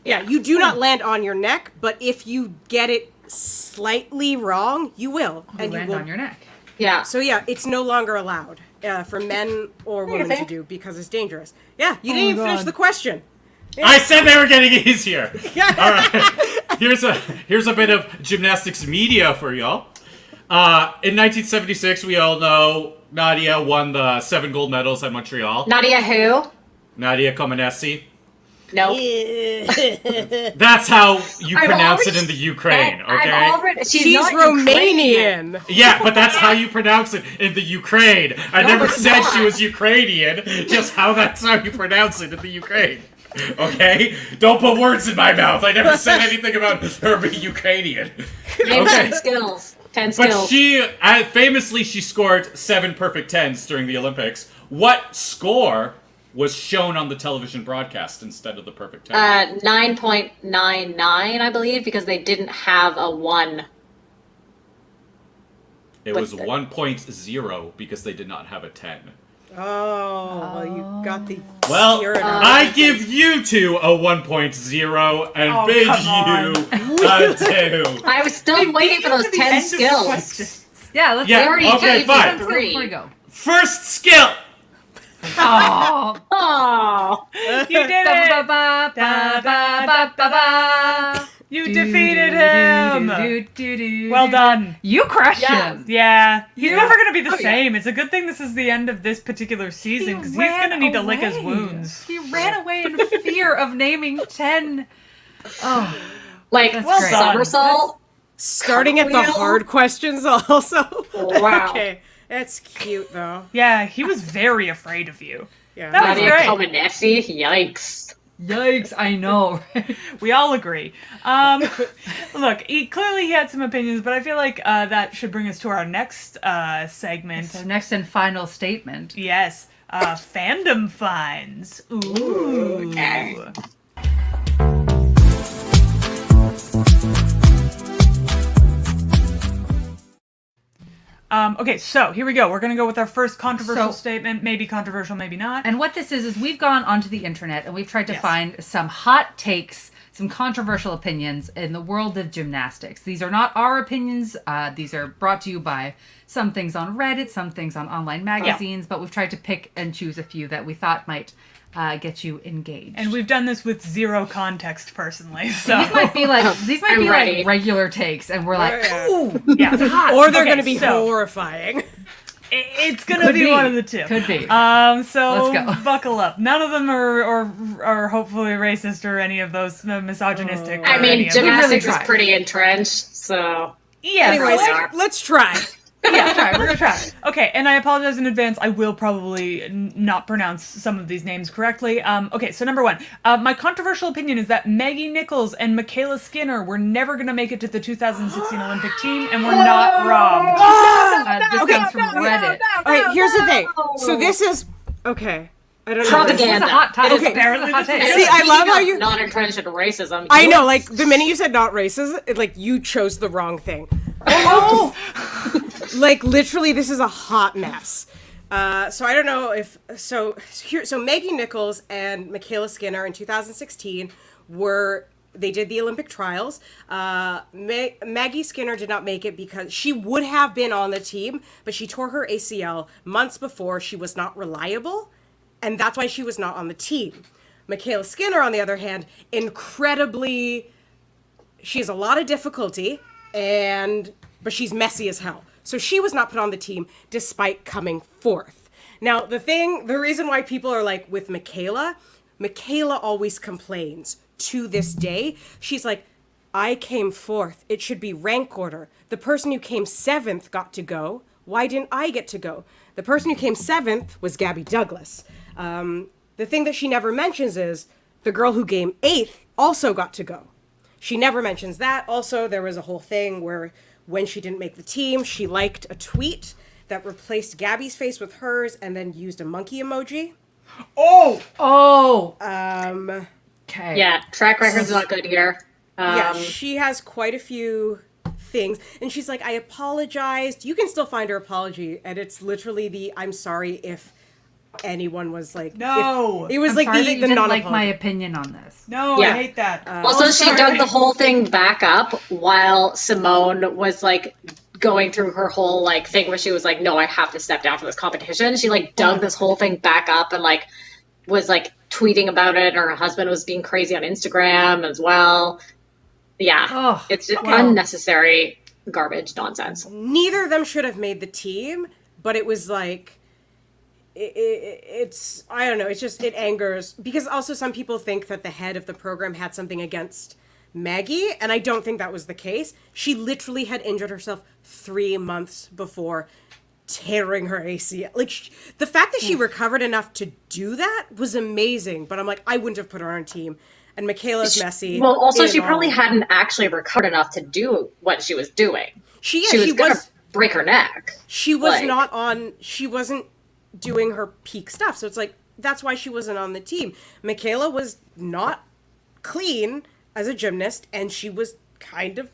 Yeah, you do not land on your neck, but if you get it slightly wrong, you will. You And you land will. on your neck. Yeah. So yeah, it's no longer allowed for men or women to think? do because it's dangerous. Yeah, you didn't even finish God. the question. I said they were getting easier. Yeah. All right. Here's a bit of gymnastics media for y'all. In 1976, we all know Nadia won the 7 gold medals at Montreal. Nadia who? Nadia Comaneci. No. That's how you I've pronounce already it in the Ukraine, okay? She's not Romanian. Yeah, but that's how you pronounce it in the Ukraine. I never it's said not. she was Ukrainian, just that's how you pronounce it in the Ukraine. Okay? Don't put words in my mouth. I never said anything about her being Ukrainian. Name Okay. 10 skills. 10 But skills. famously, she scored 7 perfect 10s during the Olympics. What score was shown on the television broadcast instead of the perfect 10? 9.99, I believe, because they didn't have a 1. It was 1.0 because they did not have a 10. Oh, well, you got the Well, spirit of I it. give you two a 1.0 and Oh, bid come you a 2. I was still waiting for those 10 skills. Yeah, let's Yeah, They already okay, gave fine. you Before we 3. go. First skill. Oh. Oh, You did it! Ba-ba-ba-ba-ba-ba-ba. You defeated him! Do-do-do-do-do. Well done. You crushed Yeah. him. Yeah, he's never gonna be the Oh, yeah. same. It's a good thing this is the end of this particular season because he's ran gonna need to lick his away. wounds. He ran away in fear of naming 10. Oh, like That's Well great. done. somersault. Starting at the Cartwheel? hard questions also. Wow. Okay, that's cute though. Yeah, he was very afraid of you. Yeah. That was Nadia great. Comaneci. Yikes. yikes! I know. We all agree. Look, he had some opinions, but I feel like that should bring us to our next segment. So next and final statement. Yes, fandom finds. Ooh. Okay. Okay, so here we go. We're gonna go with our first controversial So- statement. Maybe controversial, maybe not. And what this is we've gone onto the internet and we've tried to Yes. find some hot takes, some controversial opinions in the world of gymnastics. These are not our opinions. These are brought to you by some things on Reddit, some things on online magazines, but we've tried to pick and choose a few that we thought might get you engaged. And we've done this with zero context personally. So these might be I'm ready. like regular takes, and we're like, Yeah. ooh, yeah, it's hot. Or they're Okay, going to be so- horrifying. it's gonna Could be be. one of the two. Could be. So Let's go. buckle up. None of them are hopefully racist or any of those misogynistic. I or mean, any of those. really gymnastics is tried. pretty entrenched, so. Yeah. Anyways, Probably are. let's try. We're gonna try. Okay, and I apologize in advance. I will probably not pronounce some of these names correctly. Okay, so number one, my controversial opinion is that Maggie Nichols and Michaela Skinner were never going to make it to the 2016 Olympic team and were not robbed. This Okay. comes from Reddit. All right, here's the thing. So this is okay. I don't know. This is Propaganda. a hot topic. Okay. Apparently, hot take. See, I love how you. Non-entrenched racism. I know, like the minute you said not racist, it, like you chose the wrong thing. Oh, Like literally, this is a hot mess. So I don't know if so. Maggie Nichols and Michaela Skinner in 2016 they did the Olympic trials. Maggie Skinner did not make it because she would have been on the team, but she tore her ACL months before. She was not reliable, and that's why she was not on the team. Michaela Skinner, on the other hand, she has a lot of difficulty, but she's messy as hell. So she was not put on the team despite coming fourth. Now, the reason why people are like with Michaela always complains to this day. She's like, I came fourth. It should be rank order. The person who came seventh got to go. Why didn't I get to go? The person who came seventh was Gabby Douglas. The thing that she never mentions is the girl who came eighth also got to go. She never mentions that. Also, there was a whole thing where when she didn't make the team, she liked a tweet that replaced Gabby's face with hers and then used a monkey emoji. Oh. Okay. Yeah, track record's not good here. Yeah, she has quite a few things. And she's like, I apologized. You can still find her apology. And it's literally I'm sorry if anyone was like... No. It was I'm like sorry that you the didn't non-apology. like my opinion on this. No, Yeah. I hate that. Also, she dug the whole thing back up while Simone was like going through her whole like thing where she was like, no, I have to step down from this competition. She like dug this whole thing back up and like was like tweeting about it, and her husband was being crazy on Instagram as well. Yeah. Oh, it's just unnecessary garbage nonsense. Neither of them should have made the team, but it was like... It's I don't know, it angers, because also some people think that the head of the program had something against Maggie, and I don't think that was the case. She literally had injured herself 3 months before, tearing her ACL. Like, the fact that she recovered enough to do that was amazing, but I'm like, I wouldn't have put her on a team. And Michaela's messy. Well, also, she probably hadn't actually recovered enough to do what she was doing. She was going to break her neck. She was she wasn't doing her peak stuff. So it's like, that's why she wasn't on the team. Michaela was not clean as a gymnast, and she was kind of...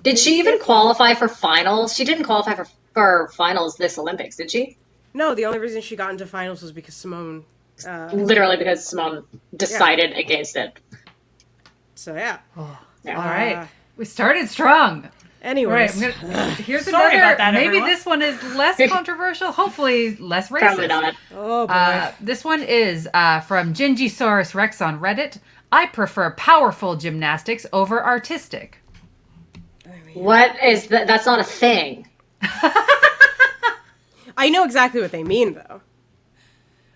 Did she even qualify for finals? She didn't qualify for finals this Olympics, did she? No, the only reason she got into finals was because Simone... Literally because Simone decided against it. So, yeah. Yeah. All right. We started strong. Anyways. Right, here's Sorry another. about that, Maybe everyone. this one is less controversial. Hopefully, less racist. Probably not. Oh, boy. This one is from Gingisaurus Rex on Reddit. I prefer powerful gymnastics over artistic. What is that? That's not a thing. I know exactly what they mean, though.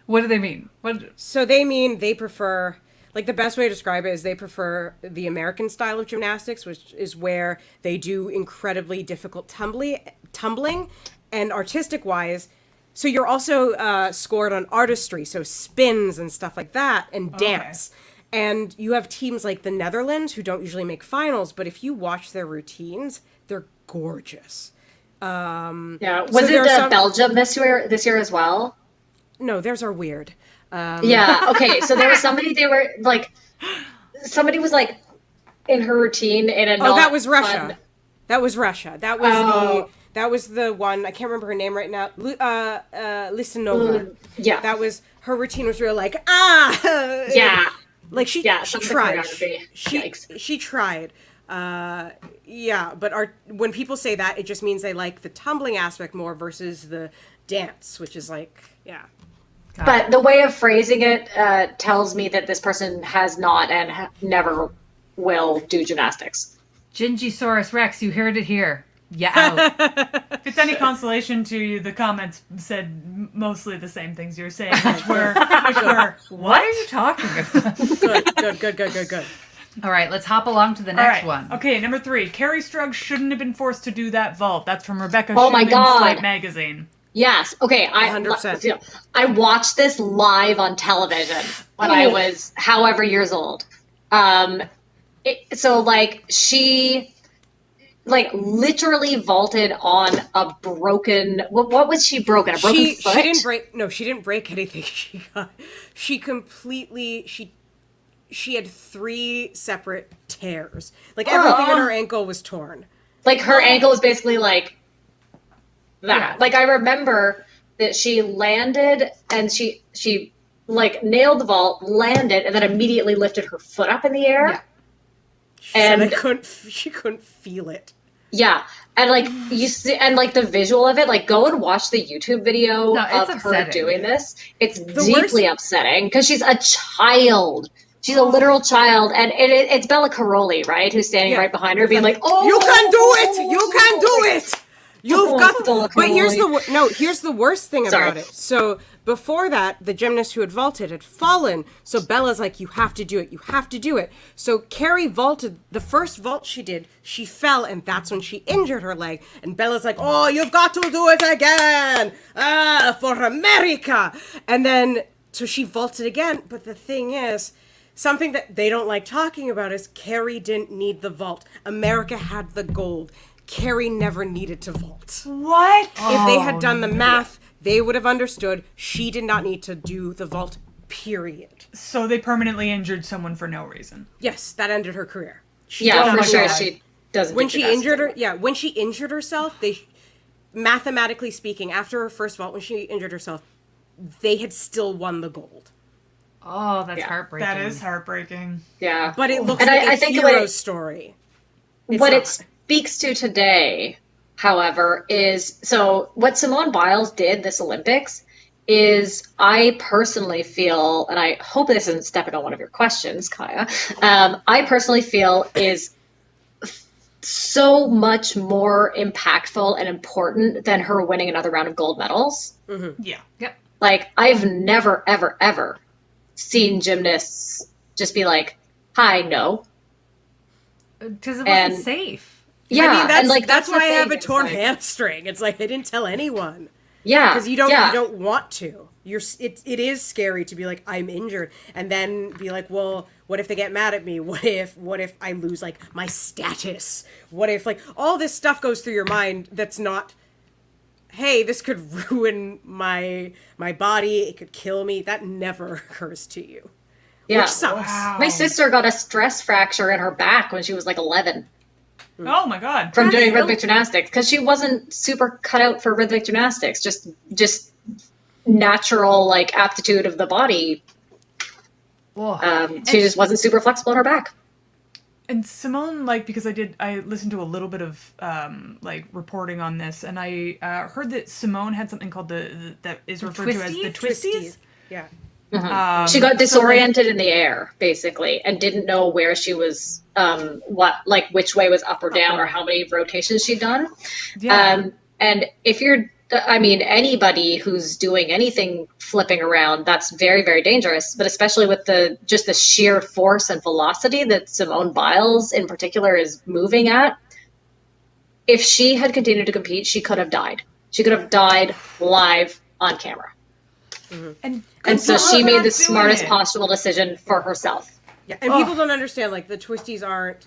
What do they mean? So they mean they prefer... Like, the best way to describe it is they prefer the American style of gymnastics, which is where they do incredibly difficult tumbling, and artistic-wise, so you're also scored on artistry, so spins and stuff like that, and dance. Okay. And you have teams like the Netherlands who don't usually make finals, but if you watch their routines, they're gorgeous. Yeah. Was it Belgium this year as well? No, theirs are weird. Yeah. Okay. So there was somebody. Somebody was like in her routine in a. Oh, that was Russia. That was Russia. That was the one. I can't remember her name right now. Listenova. Yeah. That was her routine. Was real like ah. Yeah. Like she tried. She tried. Yeah, but when people say that, it just means they like the tumbling aspect more versus the dance, which is like, yeah. But the way of phrasing it tells me that this person has not and never will do gymnastics. Gingisaurus Rex, you heard it here. Yeah. Out. If it's any consolation to you, the comments said mostly the same things you're saying, which were what are you talking about? Good. All right, let's hop along to the All next right. one. Okay, number 3. Carrie Strug shouldn't have been forced to do that vault. That's from Rebecca Oh my Schumann, God. Slate Magazine. Yes. Okay. 100%. I watched this live on television when I was however years old. So like she like literally vaulted on a broken. What was she broken? A broken foot? She didn't break. No, she didn't break anything. She had 3 separate tears. Like everything on her ankle was torn. Like her ankle was basically like that. Yeah. Like I remember that she landed and she like nailed the vault, landed, and then immediately lifted her foot up in the air. Yeah. And She couldn't feel it. yeah, and like you see, and like the visual of it, like go and watch the YouTube video No, it's of her upsetting. doing this. It's The deeply upsetting because she's a child. She's a literal child, and it's Bella Caroli, right, who's standing Yeah. right behind her, being like, "Oh, You can do it! You can do it! You've got Bella But here's Caroli. here's the worst thing Sorry. about it. So before that, the gymnast who had vaulted had fallen. So Bella's like, you have to do it. You have to do it. So Carrie vaulted. The first vault she did, she fell, and that's when she injured her leg. And Bella's like, oh, you've got to do it again. For America. And then, so she vaulted again. But the thing is, something that they don't like talking about is Carrie didn't need the vault. America had the gold. Carrie never needed to vault. What? If they had done the math, they would have understood she did not need to do the vault, period. So they permanently injured someone for no reason. Yes, that ended her career. She yeah, did for not sure." need- She doesn't. When do she gymnastics injured her, anymore. when she injured herself, mathematically speaking, after her first vault, when she injured herself, they had still won the gold. Oh, that's Yeah. heartbreaking. That is heartbreaking. Yeah, But it looks And like I a think hero's story. It's what not. it speaks to today, however, is so what Simone Biles did this Olympics is I personally feel, and I hope this isn't stepping on one of your questions, Kyah, I personally feel is so much more impactful and important than her winning another round of gold medals. Yeah. Yep. Like, I've never, ever, ever seen gymnasts just be like, hi, no. Because it And- wasn't safe. Yeah, I mean, that's, and like that's the why I have thing, a it's torn like- hamstring. It's like I didn't tell anyone. Yeah, Because you don't yeah. want to. It is scary to be like, I'm injured, and then be like, well, what if they get mad at me? What if I lose like my status? What if like all this stuff goes through your mind that's not, hey, this could ruin my body, it could kill me. That never occurs to you. Yeah. Which sucks. Wow. My sister got a stress fracture in her back when she was like 11 Oh my God. from doing rhythmic gymnastics because she wasn't super cut out for rhythmic gymnastics. Just natural like aptitude of the body. Whoa. She just wasn't super flexible in her back. And Simone, like, because I listened to a little bit of like reporting on this, and I heard that Simone had something called that is referred to as the twisties. Yeah. She got disoriented in the air basically and didn't know where she was, which way was up or down or how many rotations she'd done. Yeah. And if you're, I mean, anybody who's doing anything flipping around, that's very, very dangerous. But especially with the sheer force and velocity that Simone Biles in particular is moving at, if she had continued to compete, she could have died. She could have died live on camera. And So she made the doing smartest it. possible decision for herself. Yeah, and people don't understand, like, the twisties aren't,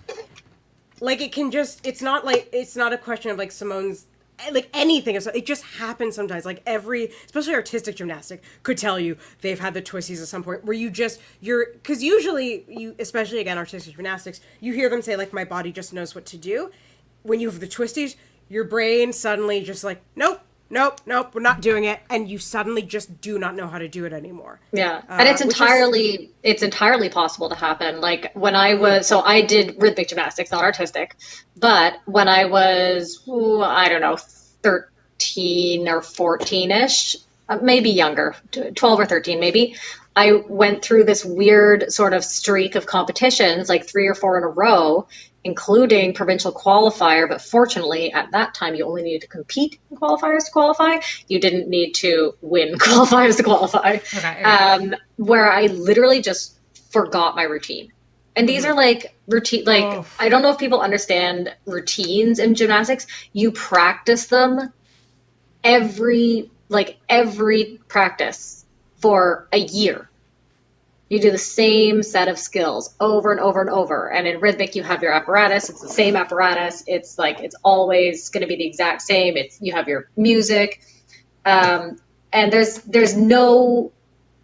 like, it's not a question of, like, Simone's, like, anything. It just happens sometimes. Like, especially artistic gymnastic, could tell you they've had the twisties at some point where because usually, especially, again, artistic gymnastics, you hear them say, like, my body just knows what to do. When you have the twisties, your brain suddenly just like, nope, we're not doing it, and you suddenly just do not know how to do it anymore. Yeah, and it's entirely possible to happen. Like when I did rhythmic gymnastics, not artistic, but when I was, I don't know, 13 or 14-ish, maybe younger, 12 or 13 maybe, I went through this weird sort of streak of competitions, like 3 or 4 in a row, including provincial qualifier. But fortunately, at that time, you only needed to compete in qualifiers to qualify. You didn't need to win qualifiers to qualify. Okay. Where I literally just forgot my routine. And these are like routine, like, I don't know if people understand routines in gymnastics. You practice them every practice for a year. You do the same set of skills over and over and over. And in Rhythmic, you have your apparatus. It's the same apparatus. It's like, it's always going to be the exact same. You have your music. And there's no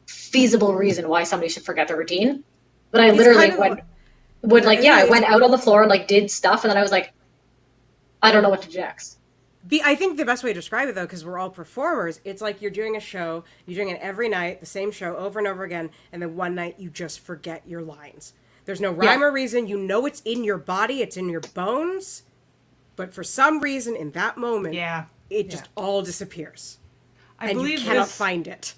feasible reason why somebody should forget their routine. But I literally I went out on the floor and like did stuff. And then I was like, I don't know what to do next. I think the best way to describe it, though, because we're all performers, it's like you're doing a show, you're doing it every night, the same show over and over again, and then one night you just forget your lines. There's no rhyme or reason. You know it's in your body, it's in your bones, but for some reason in that moment, it just all disappears. I believe you cannot find it.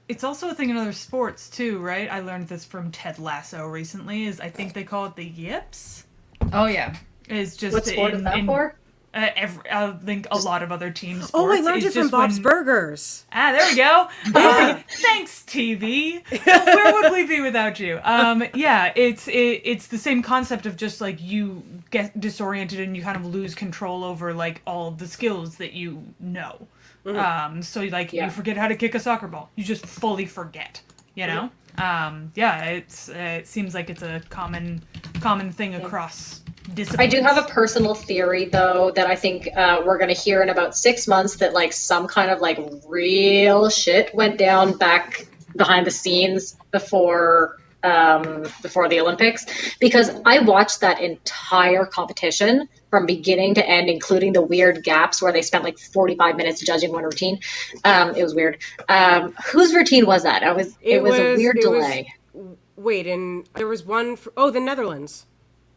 It's also a thing in other sports, too, right? I learned this from Ted Lasso recently, I think they call it the yips. Oh, yeah. It's just what sport is that for? I think a lot of other teams. Oh, I learned it from Bob's Burgers. There we go. Thanks, TV. Where would we be without you? It's the same concept of just like you get disoriented and you kind of lose control over like all of the skills that you know. Mm-hmm. You forget how to kick a soccer ball. You just fully forget. You know. It seems like it's a common thing across disciplines. I do have a personal theory, though, that I think we're going to hear in about 6 months that like some kind of like real shit went down back behind the scenes before the Olympics, because I watched that entire competition from beginning to end, including the weird gaps where they spent like 45 minutes judging one routine. It was weird. Whose routine was that? It was a weird delay. There was one for, the Netherlands.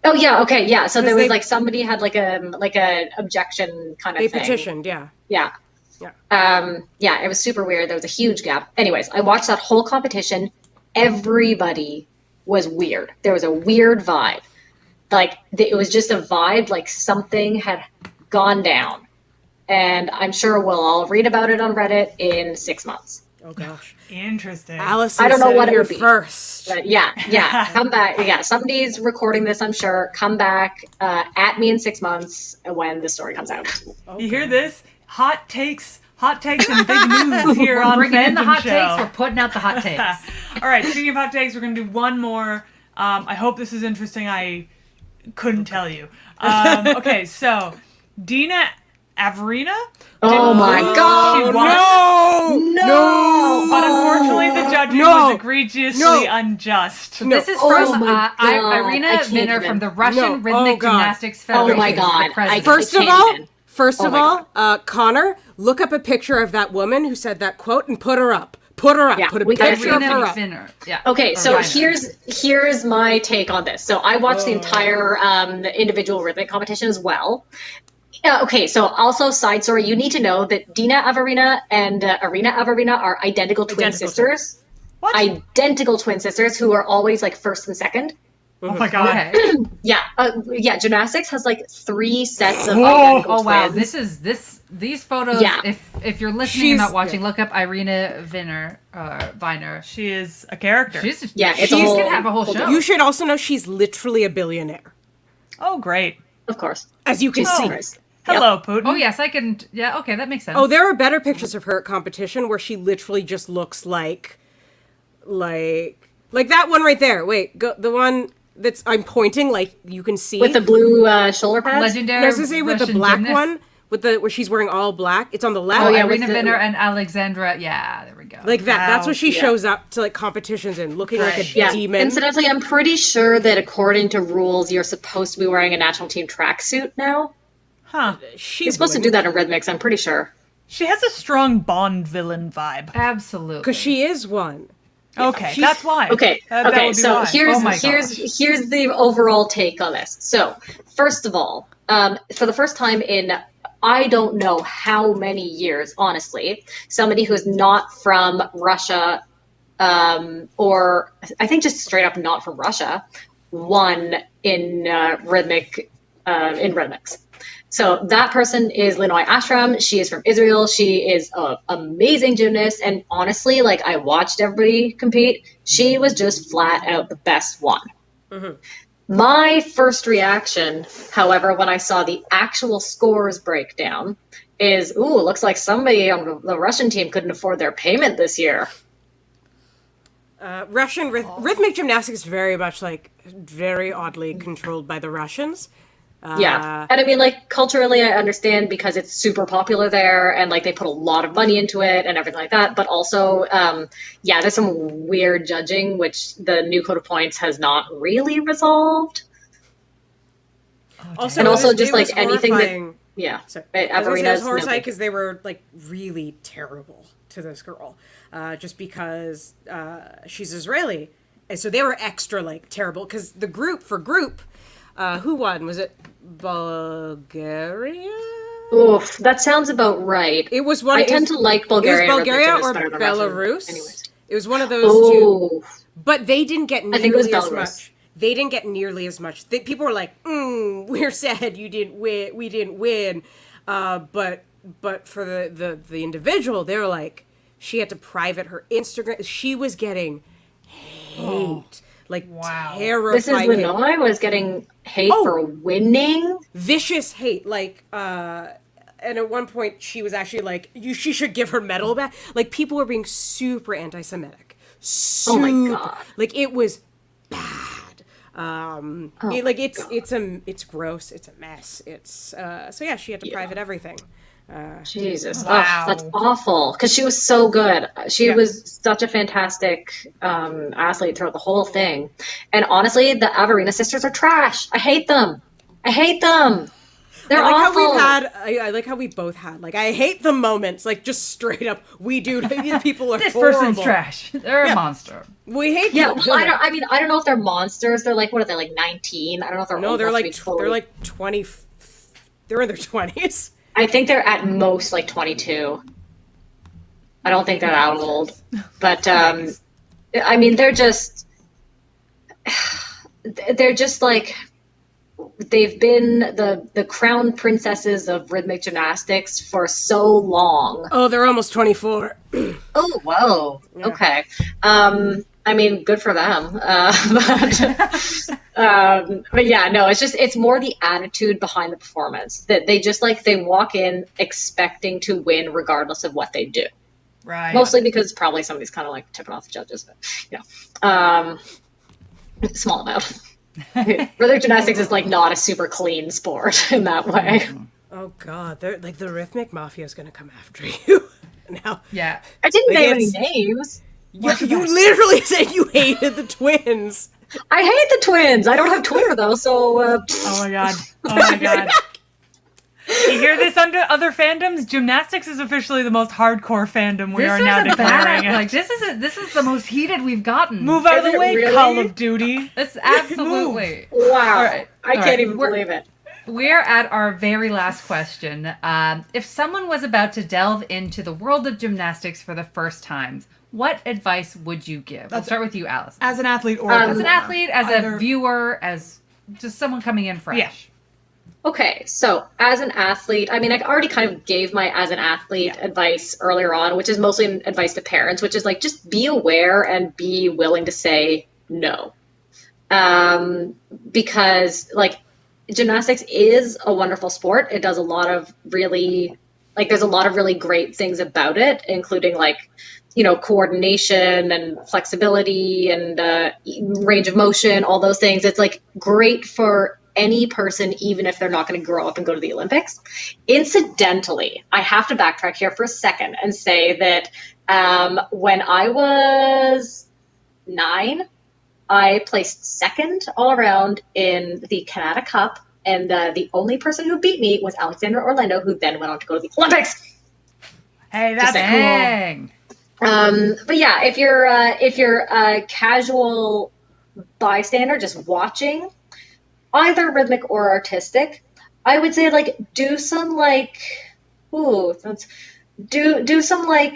Oh yeah, okay, yeah. So there was like somebody had like a objection kind of thing. They petitioned, yeah. Yeah. Yeah, it was super weird. There was a huge gap. Anyways, I watched that whole competition. Everybody was weird. There was a weird vibe. Like it was just a vibe, like something had gone down. And I'm sure we'll all read about it on Reddit in 6 months. Oh gosh. Interesting. Alison, I don't know what it would be first. But yeah. Come back. Yeah, somebody's recording this, I'm sure. Come back at me in 6 months when the story comes out. Okay. You hear this? Hot takes and big news here on bringing in the Fandom hot Show. takes. We're putting out the hot takes. All right, speaking of hot takes, we're going to do one more. I hope this is interesting. I couldn't tell you. Okay, so Dina Averina. Oh my God! No! But unfortunately, the judging was egregiously unjust. This is from Irina Vinner from the Russian Rhythmic Gymnastics Federation. Oh my God! First of all, Connor, look up a picture of that woman who said that quote and put her up. Put her up. Yeah, put a picture of her up. Vinner. Yeah. Okay, so here's my take on this. So I watched the entire individual Rhythmic competition as well. Okay, so also side story, you need to know that Dina Averina and Irina Averina are identical twin sisters. What? Identical twin sisters who are always like first and second. Oh my God. Okay. Yeah, gymnastics has like 3 sets of identical twins. Oh wow, these photos, if you're listening and not watching, look up Irina Viner. She is a character. She can have a whole show. You should also know she's literally a billionaire. Oh, great. Of course. As you can see. Hello, Putin. Oh, yes, I can. Yeah, okay, that makes sense. Oh, there are better pictures of her at competition where she literally just looks like that one right there. Wait, the one that's I'm pointing, like you can see with the blue shoulder pads. Legendary. I was gonna say with the black gymnast. one, where she's wearing all black. It's on the left. Oh yeah, Irina Vinner and Alexandra. Yeah, there we go. Like that. Wow. That's what she shows up to like competitions in, looking like a demon. Incidentally, I'm pretty sure that according to rules, you're supposed to be wearing a national team tracksuit now. Huh. She's supposed to do that in Rhythmics, I'm pretty sure. She has a strong Bond villain vibe. Absolutely. Because she is one. Okay, that's why. Okay, so why. here's the overall take on this. So, first of all, for the first time in I don't know how many years, honestly, somebody who's not from Russia, or I think just straight up not from Russia, won in Rhythmic in Rhythmics. So that person is Linoy Ashram. She is from Israel. She is an amazing gymnast. And honestly, like I watched everybody compete. She was just flat out the best one. Mm-hmm. My first reaction, however, when I saw the actual scores breakdown, is, ooh, looks like somebody on the Russian team couldn't afford their payment this year. Russian rhythmic gymnastics is very much like very oddly controlled by the Russians. Yeah. And I mean, like, culturally, I understand because it's super popular there and, like, they put a lot of money into it and everything like that. But also, yeah, there's some weird judging, which the new code of points has not really resolved. Also, and also it just, was like, anything horrifying. that, yeah. Sorry. At I was gonna say it was arenas, no horrifying big. because they were like really terrible to this girl, just because she's Israeli, and so they were extra like terrible because the group, who won? Was it Bulgaria? Oof, that sounds about right. It was one. I tend to like Bulgaria. It was Bulgaria rhythmic or gymnastics better than Russian. Belarus. Anyways. It was one of those two. Oh, But they didn't get I think it was nearly as Belarus. much. They didn't get nearly as much. People were like, "We're sad you didn't win. We didn't win." But for the individual, they were like, she had to private her Instagram. She was getting hate, like terrifying. this is when I was getting hate for winning. Vicious hate, like. And at one point, she was actually like, she should give her medal back. Like, people were being super anti-Semitic. Oh my God. Like, it was bad. It's gross. It's a mess. It's so yeah, she had to private everything. Jesus, Wow. that's awful. Because she was so good. She was such a fantastic athlete throughout the whole thing. And honestly, the Averina sisters are trash. I hate them. They're I like awful. how we've had. I like how we both had. Like, I hate the moments. Like, just straight up, we do. These people are This horrible. person's trash. They're a monster. We hate. Yeah, them. well, I don't know if they're monsters. They're like, what are they, like 19? I don't know if they're No, old they're enough to like be totally- they're like 20. They're in their 20s. I think they're at most like 22. I don't think they're that old. But I mean, they're just like, they've been the crown princesses of rhythmic gymnastics for so long. Oh, they're almost 24. Oh, whoa. Yeah. Okay. I mean, good for them. But yeah, no, it's more the attitude behind the performance that they just like, they walk in expecting to win regardless of what they do. Right. Mostly because probably somebody's kind of like tipping off the judges, but you know, small amount. Rhythmic gymnastics is like not a super clean sport in that way. Oh God, they're like, the rhythmic mafia is gonna come after you now. Yeah. I didn't Like, name any it's- names. You literally said you hated the twins. I hate the twins. I don't have Twitter though, so. Oh my god. Oh my god. You hear this under other fandoms? Gymnastics is officially the most hardcore fandom we are now declaring it. Like this is the most heated we've gotten. Move out of Is the it way, really? Call of Duty. It's absolutely. Wow. All right. I All can't right. even believe it. We're at our very last question. If someone was about to delve into the world of gymnastics for the first time, what advice would you give? Let's start with you, Alison. As an athlete or As an athlete, as Either- a viewer, as just someone coming in fresh. Yeah. Okay, so as an athlete, I mean, I already kind of gave my as an athlete advice earlier on, which is mostly advice to parents, which is like, just be aware and be willing to say no. Because like, gymnastics is a wonderful sport. It does a lot of really, like, there's a lot of really great things about it, including like, you know, coordination and flexibility and range of motion, all those things. It's like great for any person, even if they're not going to grow up and go to the Olympics. Incidentally, I have to backtrack here for a second and say that when I was 9, I placed second all around in the Canada Cup, and the only person who beat me was Alexandra Orlando, who then went on to go to the Olympics. Hey, that's cool. Dang. But yeah, if you're a casual bystander just watching, either rhythmic or artistic, I would say like do some like do some like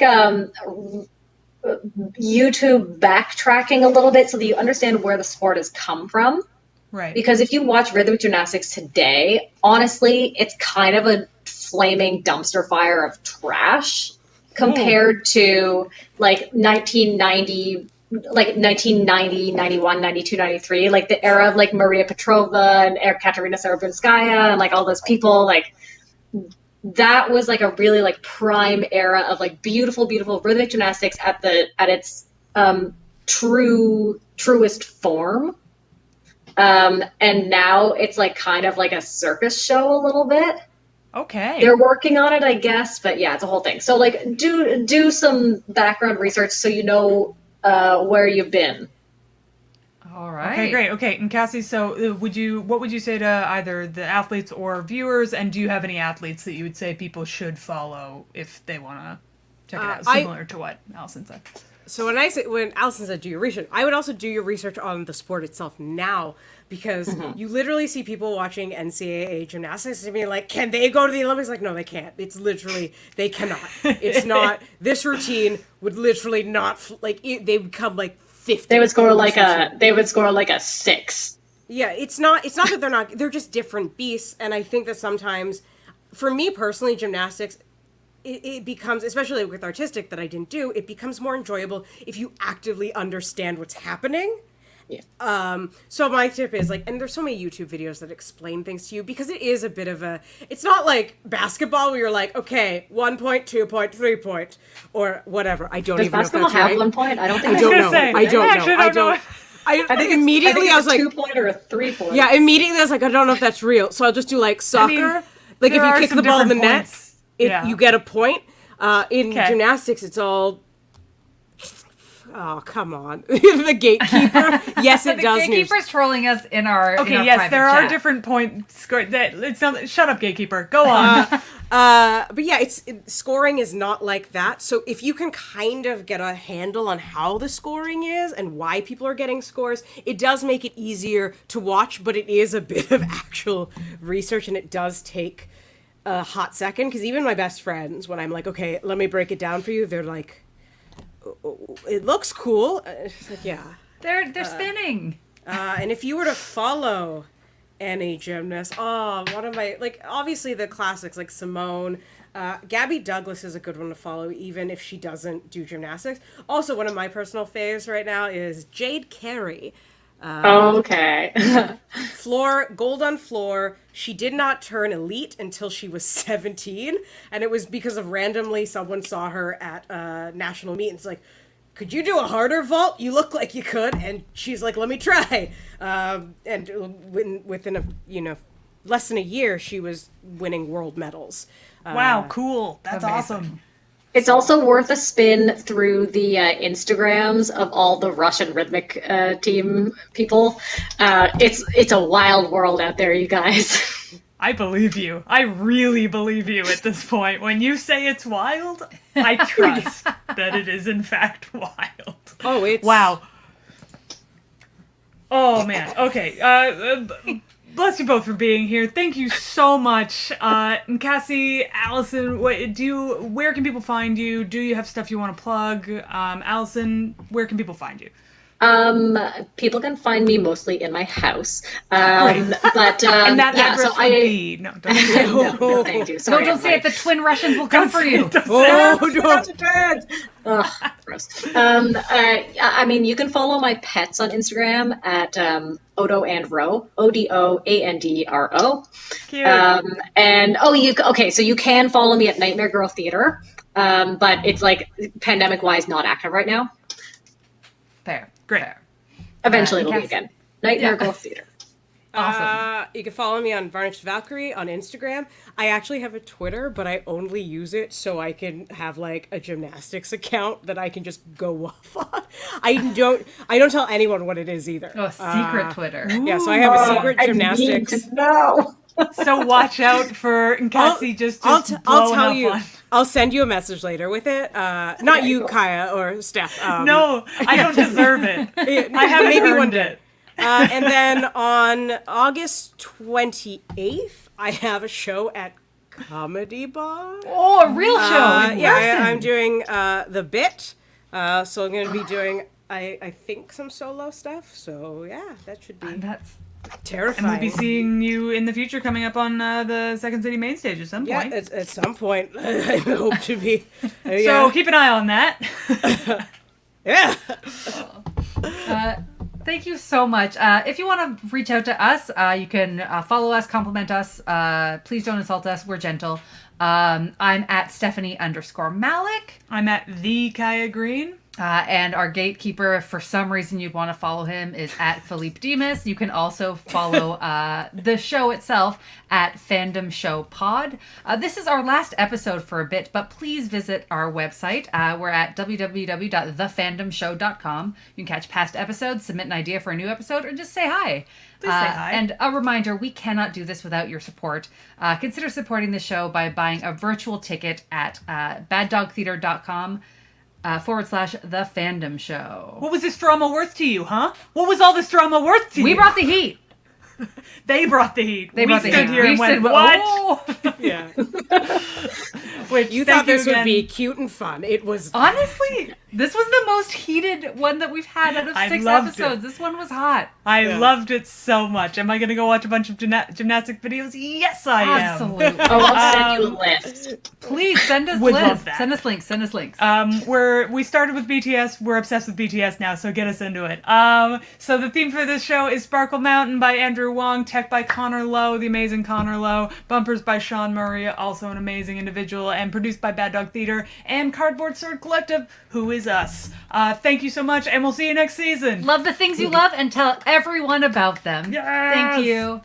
YouTube backtracking a little bit so that you understand where the sport has come from. Right. Because if you watch rhythmic gymnastics today, honestly, it's kind of a flaming dumpster fire of trash compared to like 1990 like 1990, 91, 92, 93, like the era of like Maria Petrova and Katerina Sarabinskaya and like all those people, like that was like a really like prime era of like beautiful rhythmic gymnastics at its truest form. And now it's like kind of like a circus show a little bit. Okay. They're working on it, I guess, but yeah, it's a whole thing. So like do some background research so you know where you've been. All right. Okay, great. Okay, and Cassie, so what would you say to either the athletes or viewers, and do you have any athletes that you would say people should follow if they want to check it out, similar to what Alison said? So when Alison said do your research, I would also do your research on the sport itself now, because you literally see people watching NCAA gymnastics and being like, can they go to the Olympics? Like, no, they can't. It's literally, they cannot. It's not, this routine would literally not, they would come like 50. They would score like a 6. Yeah, it's not that they're just different beasts. And I think that sometimes, for me personally, gymnastics, it becomes, especially with artistic that I didn't do, it becomes more enjoyable if you actively understand what's happening. Yeah. So my tip is like, and there's so many YouTube videos that explain things to you, because it is a bit of it's not like basketball where you're like, okay, 1 point, 2 point, 3 point, or whatever. I don't Does even know if basketball that's have right. 1 point? I don't think. I don't know. Say, I don't actually know. don't know. I think immediately I was like, 2 point or a 3 point. yeah, immediately I was like, I don't know if that's real. So I'll just do like soccer. Like if there you are kick some the ball in the different net, points. Yeah. you get a point. In Okay. gymnastics, it's all. Oh, come on. The gatekeeper. Yes, it The does. gatekeeper's trolling us in our Okay, in our yes, private there are chat. different points. Shut up, gatekeeper. Go on. But yeah, scoring is not like that. So if you can kind of get a handle on how the scoring is and why people are getting scores, it does make it easier to watch, but it is a bit of actual research, and it does take a hot second, because even my best friends, when I'm like, okay, let me break it down for you, they're like, it looks cool. It's like, yeah. They're spinning. And if you were to follow any gymnast, one of my, like, obviously the classics, like Simone, Gabby Douglas is a good one to follow, even if she doesn't do gymnastics. Also, one of my personal faves right now is Jade Carey. Okay. Gold on floor. She did not turn elite until she was 17, and it was because of randomly someone saw her at a national meet and it's like, could you do a harder vault? You look like you could. And she's like, let me try. And within less than a year, she was winning world medals. Wow, cool. That's amazing. awesome. It's also worth a spin through the Instagrams of all the Russian Rhythmic team people. It's a wild world out there, you guys. I believe you. I really believe you at this point. When you say it's wild, I trust that it is in fact wild. Oh, it's... Wow. Oh, man. Okay. Bless you both for being here. Thank you so much. Nkasi, Alison, where can people find you? Do you have stuff you want to plug? Alison, where can people find you? People can find me mostly in my house. But And that yeah, address so would be... No, don't say it. no, thank you. Sorry, Don't say it. The twin Russians will come for you. Ugh, gross. I mean, you can follow my pets on Instagram at Odo and Ro, ODOANDRO. Cute. So you can follow me at Nightmare Girl Theater, but it's like pandemic wise not active right now. Fair. Great. Fair. Eventually it'll be Cassie. again. Nightmare Girl Theater. Awesome. You can follow me on Varnished Valkyrie on Instagram. I actually have a Twitter, but I only use it so I can have like a gymnastics account that I can just go off on. I don't tell anyone what it is either. Oh, secret Twitter. Yeah, so I have a secret gymnastics. No. So watch out for Nkasi just I'll blowing tell up you. on... I'll send you a message later with it. Not you, Kyah or Steph. No, I don't deserve it. I haven't maybe earned one day. it. And then on August 28th, I have a show at Comedy Bar. Oh, a real show. In person. I'm doing The Bit. So I'm going to be doing, I think, some solo stuff. So yeah, that should be That's terrifying. And we'll be seeing you in the future coming up on the Second City main stage at some Yeah, point. at some point. I hope to be. So keep an eye on that. Yeah. Thank you so much. If you want to reach out to us, you can follow us, compliment us. Please don't insult us. We're gentle. I'm at Stephanie_Malek. I'm at the Kyah Green. And our gatekeeper, if for some reason you'd want to follow him, is at Filipe Dimas. You can also follow the show itself at Fandom Show Pod. This is our last episode for a bit, but please visit our website. We're at www.thefandomshow.com. You can catch past episodes, submit an idea for a new episode, or just say hi. Please say hi. And a reminder, we cannot do this without your support. Consider supporting the show by buying a virtual ticket at baddogtheater.com. /The Fandom Show. What was this drama worth to you, huh? What was all this drama worth to you? We brought the heat. They brought the heat. They brought the stood heat. here We and went, said, what? "Oh." Yeah. Which, You thank thought this would again. be cute and fun. It was. Honestly, this was the most heated one that we've had out of I 6 loved it. episodes. This one was hot. I loved it so much. Am I going to go watch a bunch of gymnastic videos? Yes, I am. Absolutely. Oh, I'll send you a list. Please send us Would love lists. that. Send us links. Send us links. We started with BTS. We're obsessed with BTS now, so get us into it. So the theme for this show is Sparkle Mountain by Andrew Wong, tech by Connor Lowe, the amazing Connor Lowe, bumpers by Sean Murray, also an amazing individual, and produced by Bad Dog Theater and Cardboard Sword Collective, who is us. Thank you so much, and we'll see you next season. Love the things you love and tell everyone about them. Yes! Thank you.